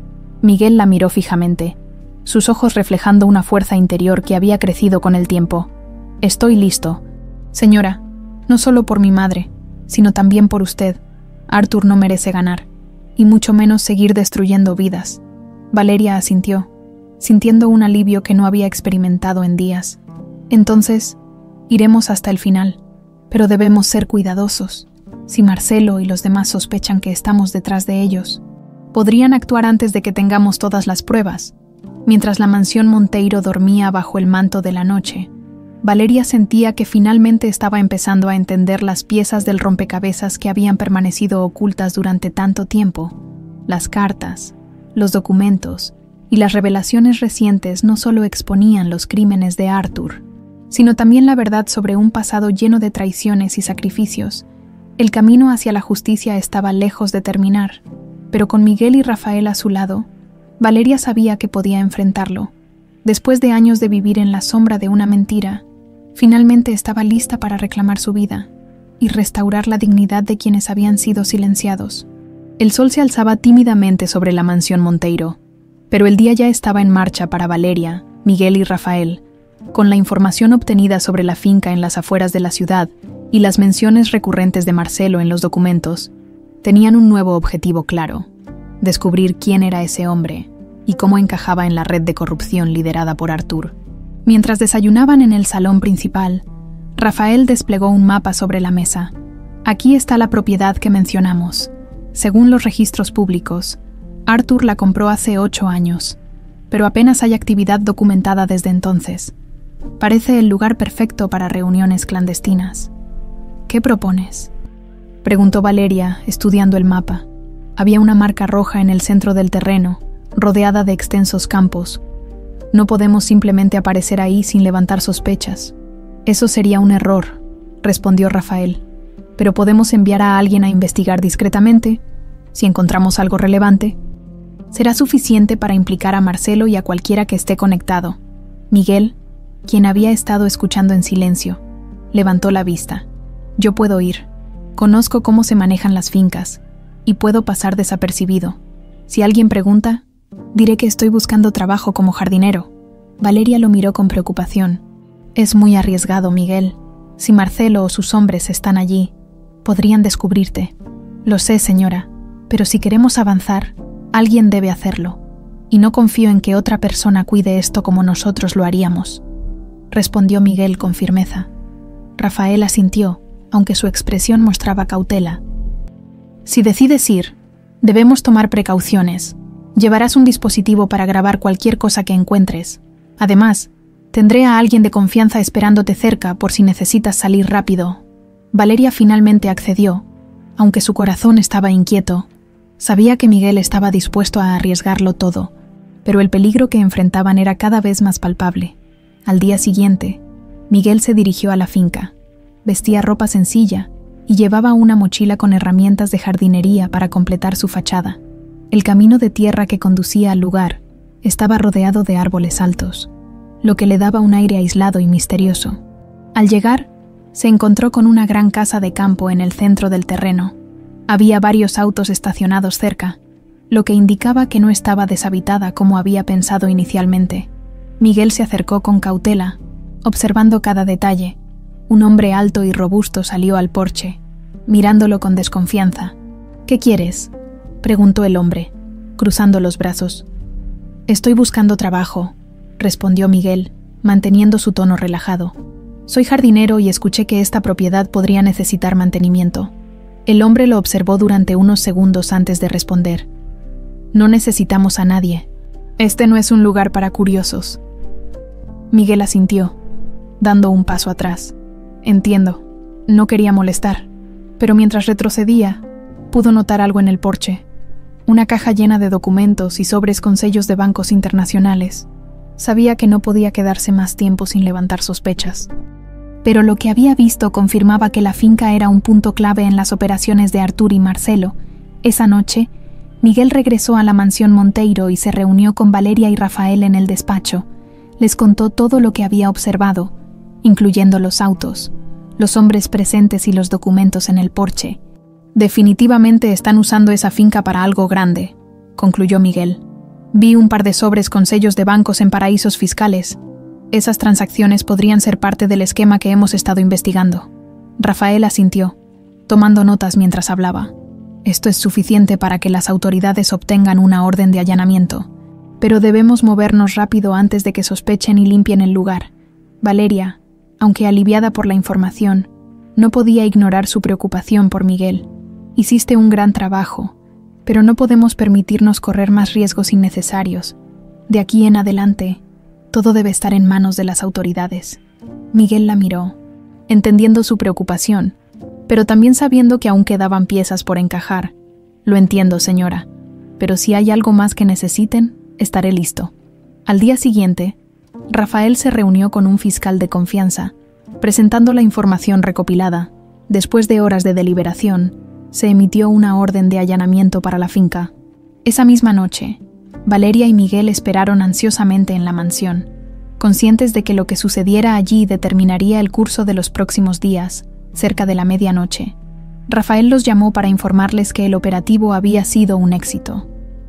Miguel la miró fijamente, sus ojos reflejando una fuerza interior que había crecido con el tiempo. Estoy listo. Señora, no solo por mi madre, sino también por usted. Arthur no merece ganar, y mucho menos seguir destruyendo vidas. Valeria asintió, sintiendo un alivio que no había experimentado en días. Entonces, iremos hasta el final, pero debemos ser cuidadosos. Si Marcelo y los demás sospechan que estamos detrás de ellos, podrían actuar antes de que tengamos todas las pruebas. Mientras la mansión Monteiro dormía bajo el manto de la noche, Valeria sentía que finalmente estaba empezando a entender las piezas del rompecabezas que habían permanecido ocultas durante tanto tiempo. Las cartas, los documentos y las revelaciones recientes no solo exponían los crímenes de Arthur, sino también la verdad sobre un pasado lleno de traiciones y sacrificios. El camino hacia la justicia estaba lejos de terminar, pero con Miguel y Rafael a su lado, Valeria sabía que podía enfrentarlo. Después de años de vivir en la sombra de una mentira, finalmente estaba lista para reclamar su vida y restaurar la dignidad de quienes habían sido silenciados. El sol se alzaba tímidamente sobre la mansión Monteiro, pero el día ya estaba en marcha para Valeria, Miguel y Rafael. Con la información obtenida sobre la finca en las afueras de la ciudad y las menciones recurrentes de Marcelo en los documentos, tenían un nuevo objetivo claro: descubrir quién era ese hombre y cómo encajaba en la red de corrupción liderada por Arthur. Mientras desayunaban en el salón principal, Rafael desplegó un mapa sobre la mesa. Aquí está la propiedad que mencionamos. Según los registros públicos, Arthur la compró hace 8 años, pero apenas hay actividad documentada desde entonces. Parece el lugar perfecto para reuniones clandestinas. ¿Qué propones?, preguntó Valeria, estudiando el mapa. Había una marca roja en el centro del terreno, rodeada de extensos campos. No podemos simplemente aparecer ahí sin levantar sospechas. Eso sería un error, respondió Rafael. Pero podemos enviar a alguien a investigar discretamente. Si encontramos algo relevante, será suficiente para implicar a Marcelo y a cualquiera que esté conectado. Miguel, quien había estado escuchando en silencio, levantó la vista. Yo puedo ir. Conozco cómo se manejan las fincas y puedo pasar desapercibido. Si alguien pregunta, diré que estoy buscando trabajo como jardinero. Valeria lo miró con preocupación. Es muy arriesgado, Miguel. Si Marcelo o sus hombres están allí, podrían descubrirte. Lo sé, señora, pero si queremos avanzar, alguien debe hacerlo. Y no confío en que otra persona cuide esto como nosotros lo haríamos, respondió Miguel con firmeza. Rafael asintió, aunque su expresión mostraba cautela. Si decides ir, debemos tomar precauciones. Llevarás un dispositivo para grabar cualquier cosa que encuentres. Además, tendré a alguien de confianza esperándote cerca por si necesitas salir rápido. Valeria finalmente accedió, aunque su corazón estaba inquieto. Sabía que Miguel estaba dispuesto a arriesgarlo todo, pero el peligro que enfrentaban era cada vez más palpable. Al día siguiente, Miguel se dirigió a la finca. Vestía ropa sencilla y llevaba una mochila con herramientas de jardinería para completar su fachada. El camino de tierra que conducía al lugar estaba rodeado de árboles altos, lo que le daba un aire aislado y misterioso. Al llegar, se encontró con una gran casa de campo en el centro del terreno. Había varios autos estacionados cerca, lo que indicaba que no estaba deshabitada como había pensado inicialmente. Miguel se acercó con cautela, observando cada detalle. Un hombre alto y robusto salió al porche, mirándolo con desconfianza. ¿Qué quieres?, preguntó el hombre, cruzando los brazos. Estoy buscando trabajo, respondió Miguel, manteniendo su tono relajado. Soy jardinero y escuché que esta propiedad podría necesitar mantenimiento. El hombre lo observó durante unos segundos antes de responder. No necesitamos a nadie. Este no es un lugar para curiosos. Miguel asintió, dando un paso atrás. Entiendo, no quería molestar, pero mientras retrocedía, pudo notar algo en el porche. Una caja llena de documentos y sobres con sellos de bancos internacionales. Sabía que no podía quedarse más tiempo sin levantar sospechas. Pero lo que había visto confirmaba que la finca era un punto clave en las operaciones de Artur y Marcelo. Esa noche, Miguel regresó a la mansión Monteiro y se reunió con Valeria y Rafael en el despacho. Les contó todo lo que había observado, incluyendo los autos, los hombres presentes y los documentos en el porche. Definitivamente están usando esa finca para algo grande, concluyó Miguel. Vi un par de sobres con sellos de bancos en paraísos fiscales. Esas transacciones podrían ser parte del esquema que hemos estado investigando. Rafael asintió, tomando notas mientras hablaba. Esto es suficiente para que las autoridades obtengan una orden de allanamiento, pero debemos movernos rápido antes de que sospechen y limpien el lugar. Valeria, aunque aliviada por la información, no podía ignorar su preocupación por Miguel. Hiciste un gran trabajo, pero no podemos permitirnos correr más riesgos innecesarios. De aquí en adelante, todo debe estar en manos de las autoridades. Miguel la miró, entendiendo su preocupación, pero también sabiendo que aún quedaban piezas por encajar. Lo entiendo, señora, pero si hay algo más que necesiten, estaré listo. Al día siguiente, Rafael se reunió con un fiscal de confianza, presentando la información recopilada. Después de horas de deliberación, se emitió una orden de allanamiento para la finca. Esa misma noche, Valeria y Miguel esperaron ansiosamente en la mansión, conscientes de que lo que sucediera allí determinaría el curso de los próximos días. Cerca de la medianoche, Rafael los llamó para informarles que el operativo había sido un éxito.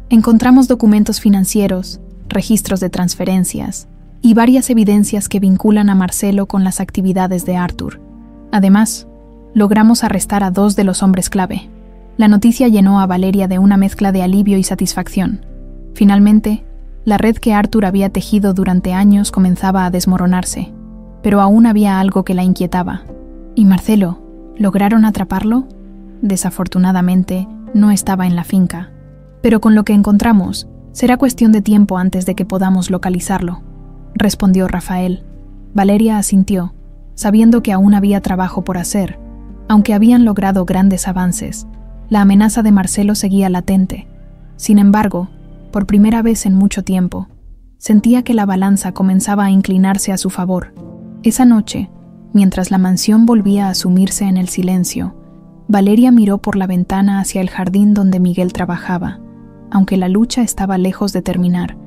Encontramos documentos financieros, registros de transferencias y varias evidencias que vinculan a Marcelo con las actividades de Artur. Además, logramos arrestar a 2 de los hombres clave. La noticia llenó a Valeria de una mezcla de alivio y satisfacción. Finalmente, la red que Artur había tejido durante años comenzaba a desmoronarse, pero aún había algo que la inquietaba. ¿Y Marcelo? ¿Lograron atraparlo? Desafortunadamente, no estaba en la finca. Pero con lo que encontramos, será cuestión de tiempo antes de que podamos localizarlo, respondió Rafael. Valeria asintió, sabiendo que aún había trabajo por hacer. Aunque habían logrado grandes avances, la amenaza de Marcelo seguía latente. Sin embargo, por primera vez en mucho tiempo, sentía que la balanza comenzaba a inclinarse a su favor. Esa noche, mientras la mansión volvía a sumirse en el silencio, Valeria miró por la ventana hacia el jardín donde Miguel trabajaba. Aunque la lucha estaba lejos de terminar,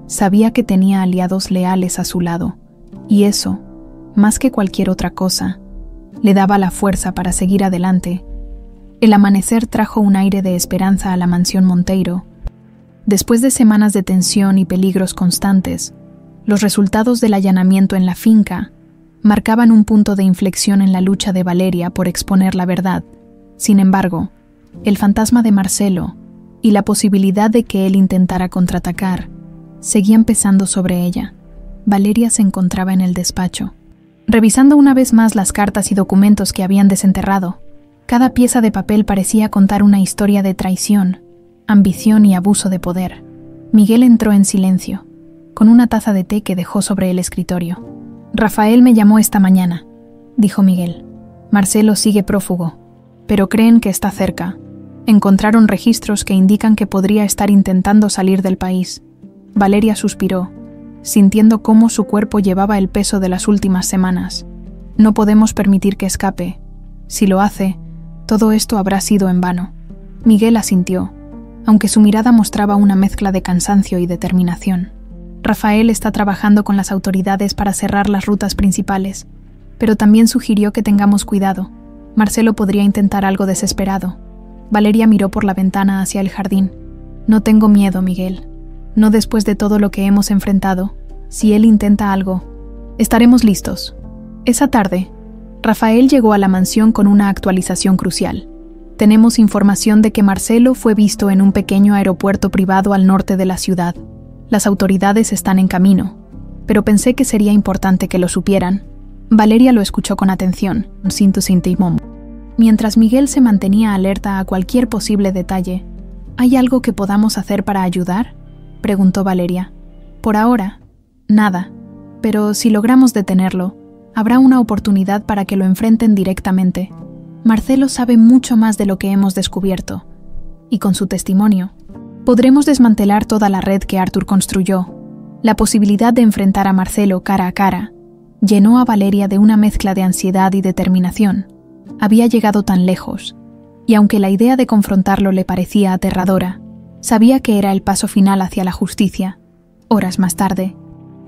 sabía que tenía aliados leales a su lado, y eso, más que cualquier otra cosa, le daba la fuerza para seguir adelante. El amanecer trajo un aire de esperanza a la mansión Monteiro. Después de semanas de tensión y peligros constantes, los resultados del allanamiento en la finca marcaban un punto de inflexión en la lucha de Valeria por exponer la verdad. Sin embargo, el fantasma de Marcelo y la posibilidad de que él intentara contraatacar seguían pesando sobre ella. Valeria se encontraba en el despacho, revisando una vez más las cartas y documentos que habían desenterrado. Cada pieza de papel parecía contar una historia de traición, ambición y abuso de poder. Miguel entró en silencio, con una taza de té que dejó sobre el escritorio. Rafael me llamó esta mañana, dijo Miguel. Marcelo sigue prófugo, pero creen que está cerca. Encontraron registros que indican que podría estar intentando salir del país. Valeria suspiró, sintiendo cómo su cuerpo llevaba el peso de las últimas semanas. No podemos permitir que escape. Si lo hace, todo esto habrá sido en vano. Miguel asintió, aunque su mirada mostraba una mezcla de cansancio y determinación. Rafael está trabajando con las autoridades para cerrar las rutas principales, pero también sugirió que tengamos cuidado. Marcelo podría intentar algo desesperado. Valeria miró por la ventana hacia el jardín. No tengo miedo, Miguel. No después de todo lo que hemos enfrentado. Si él intenta algo, estaremos listos. Esa tarde, Rafael llegó a la mansión con una actualización crucial. Tenemos información de que Marcelo fue visto en un pequeño aeropuerto privado al norte de la ciudad. Las autoridades están en camino, pero pensé que sería importante que lo supieran. Valeria lo escuchó con atención, mientras Miguel se mantenía alerta a cualquier posible detalle. ¿Hay algo que podamos hacer para ayudar?, preguntó Valeria. Por ahora, nada, pero si logramos detenerlo, habrá una oportunidad para que lo enfrenten directamente. Marcelo sabe mucho más de lo que hemos descubierto, y con su testimonio, podremos desmantelar toda la red que Arthur construyó. La posibilidad de enfrentar a Marcelo cara a cara llenó a Valeria de una mezcla de ansiedad y determinación. Había llegado tan lejos, y aunque la idea de confrontarlo le parecía aterradora, sabía que era el paso final hacia la justicia. Horas más tarde,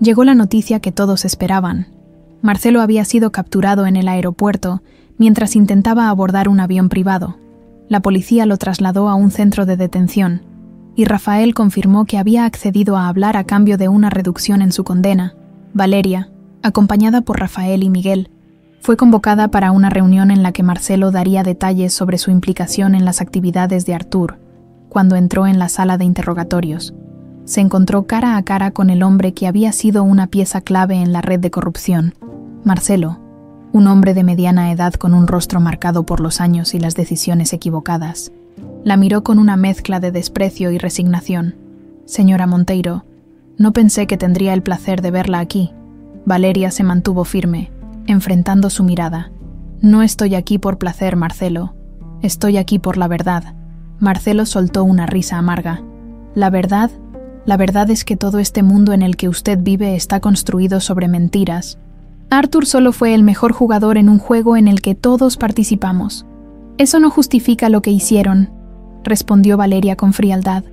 llegó la noticia que todos esperaban. Marcelo había sido capturado en el aeropuerto mientras intentaba abordar un avión privado. La policía lo trasladó a un centro de detención, y Rafael confirmó que había accedido a hablar a cambio de una reducción en su condena. Valeria, acompañada por Rafael y Miguel, fue convocada para una reunión en la que Marcelo daría detalles sobre su implicación en las actividades de Artur. Cuando entró en la sala de interrogatorios, se encontró cara a cara con el hombre que había sido una pieza clave en la red de corrupción. Marcelo, un hombre de mediana edad con un rostro marcado por los años y las decisiones equivocadas, la miró con una mezcla de desprecio y resignación. «Señora Monteiro, no pensé que tendría el placer de verla aquí». Valeria se mantuvo firme, enfrentando su mirada. «No estoy aquí por placer, Marcelo. Estoy aquí por la verdad». Marcelo soltó una risa amarga. La verdad es que todo este mundo en el que usted vive está construido sobre mentiras. Arthur solo fue el mejor jugador en un juego en el que todos participamos. Eso no justifica lo que hicieron», respondió Valeria con frialdad.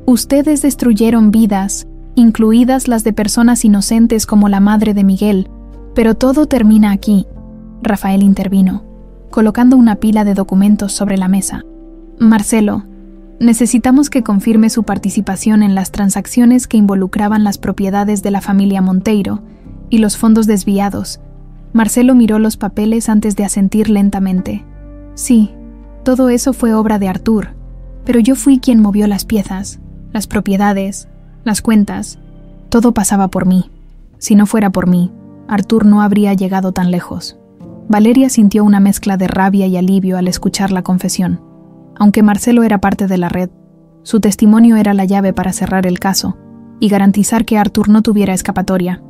«Ustedes destruyeron vidas, incluidas las de personas inocentes como la madre de Miguel, pero todo termina aquí». Rafael intervino, colocando una pila de documentos sobre la mesa. «Marcelo, necesitamos que confirme su participación en las transacciones que involucraban las propiedades de la familia Monteiro y los fondos desviados». Marcelo miró los papeles antes de asentir lentamente. «Sí, todo eso fue obra de Artur, pero yo fui quien movió las piezas, las propiedades, las cuentas. Todo pasaba por mí. Si no fuera por mí, Artur no habría llegado tan lejos». Valeria sintió una mezcla de rabia y alivio al escuchar la confesión. Aunque Marcelo era parte de la red, su testimonio era la llave para cerrar el caso y garantizar que Artur no tuviera escapatoria.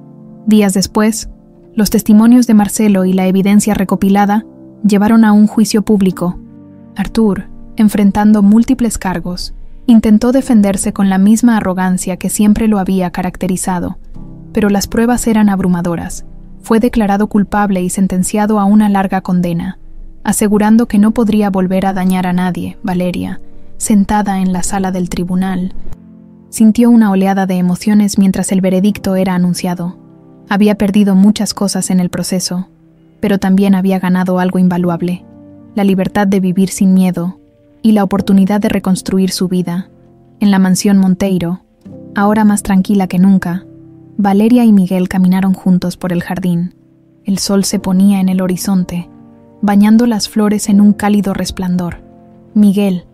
Días después, los testimonios de Marcelo y la evidencia recopilada llevaron a un juicio público. Artur, enfrentando múltiples cargos, intentó defenderse con la misma arrogancia que siempre lo había caracterizado, pero las pruebas eran abrumadoras. Fue declarado culpable y sentenciado a una larga condena, asegurando que no podría volver a dañar a nadie. Valeria, sentada en la sala del tribunal, sintió una oleada de emociones mientras el veredicto era anunciado. Había perdido muchas cosas en el proceso, pero también había ganado algo invaluable: la libertad de vivir sin miedo y la oportunidad de reconstruir su vida. En la mansión Monteiro, ahora más tranquila que nunca, Valeria y Miguel caminaron juntos por el jardín. El sol se ponía en el horizonte, bañando las flores en un cálido resplandor. «Miguel,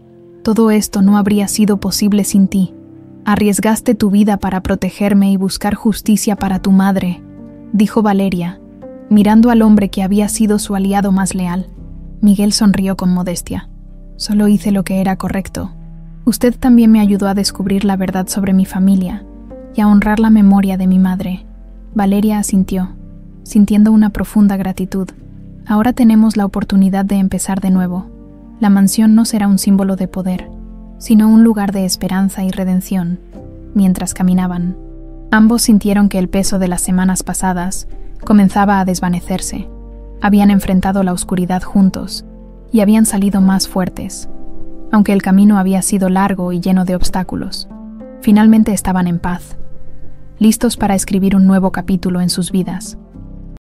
todo esto no habría sido posible sin ti. Arriesgaste tu vida para protegerme y buscar justicia para tu madre», dijo Valeria, mirando al hombre que había sido su aliado más leal. Miguel sonrió con modestia. «Solo hice lo que era correcto. Usted también me ayudó a descubrir la verdad sobre mi familia y a honrar la memoria de mi madre». Valeria asintió, sintiendo una profunda gratitud. «Ahora tenemos la oportunidad de empezar de nuevo. La mansión no será un símbolo de poder, sino un lugar de esperanza y redención». Mientras caminaban, ambos sintieron que el peso de las semanas pasadas comenzaba a desvanecerse. Habían enfrentado la oscuridad juntos y habían salido más fuertes. Aunque el camino había sido largo y lleno de obstáculos, finalmente estaban en paz, listos para escribir un nuevo capítulo en sus vidas.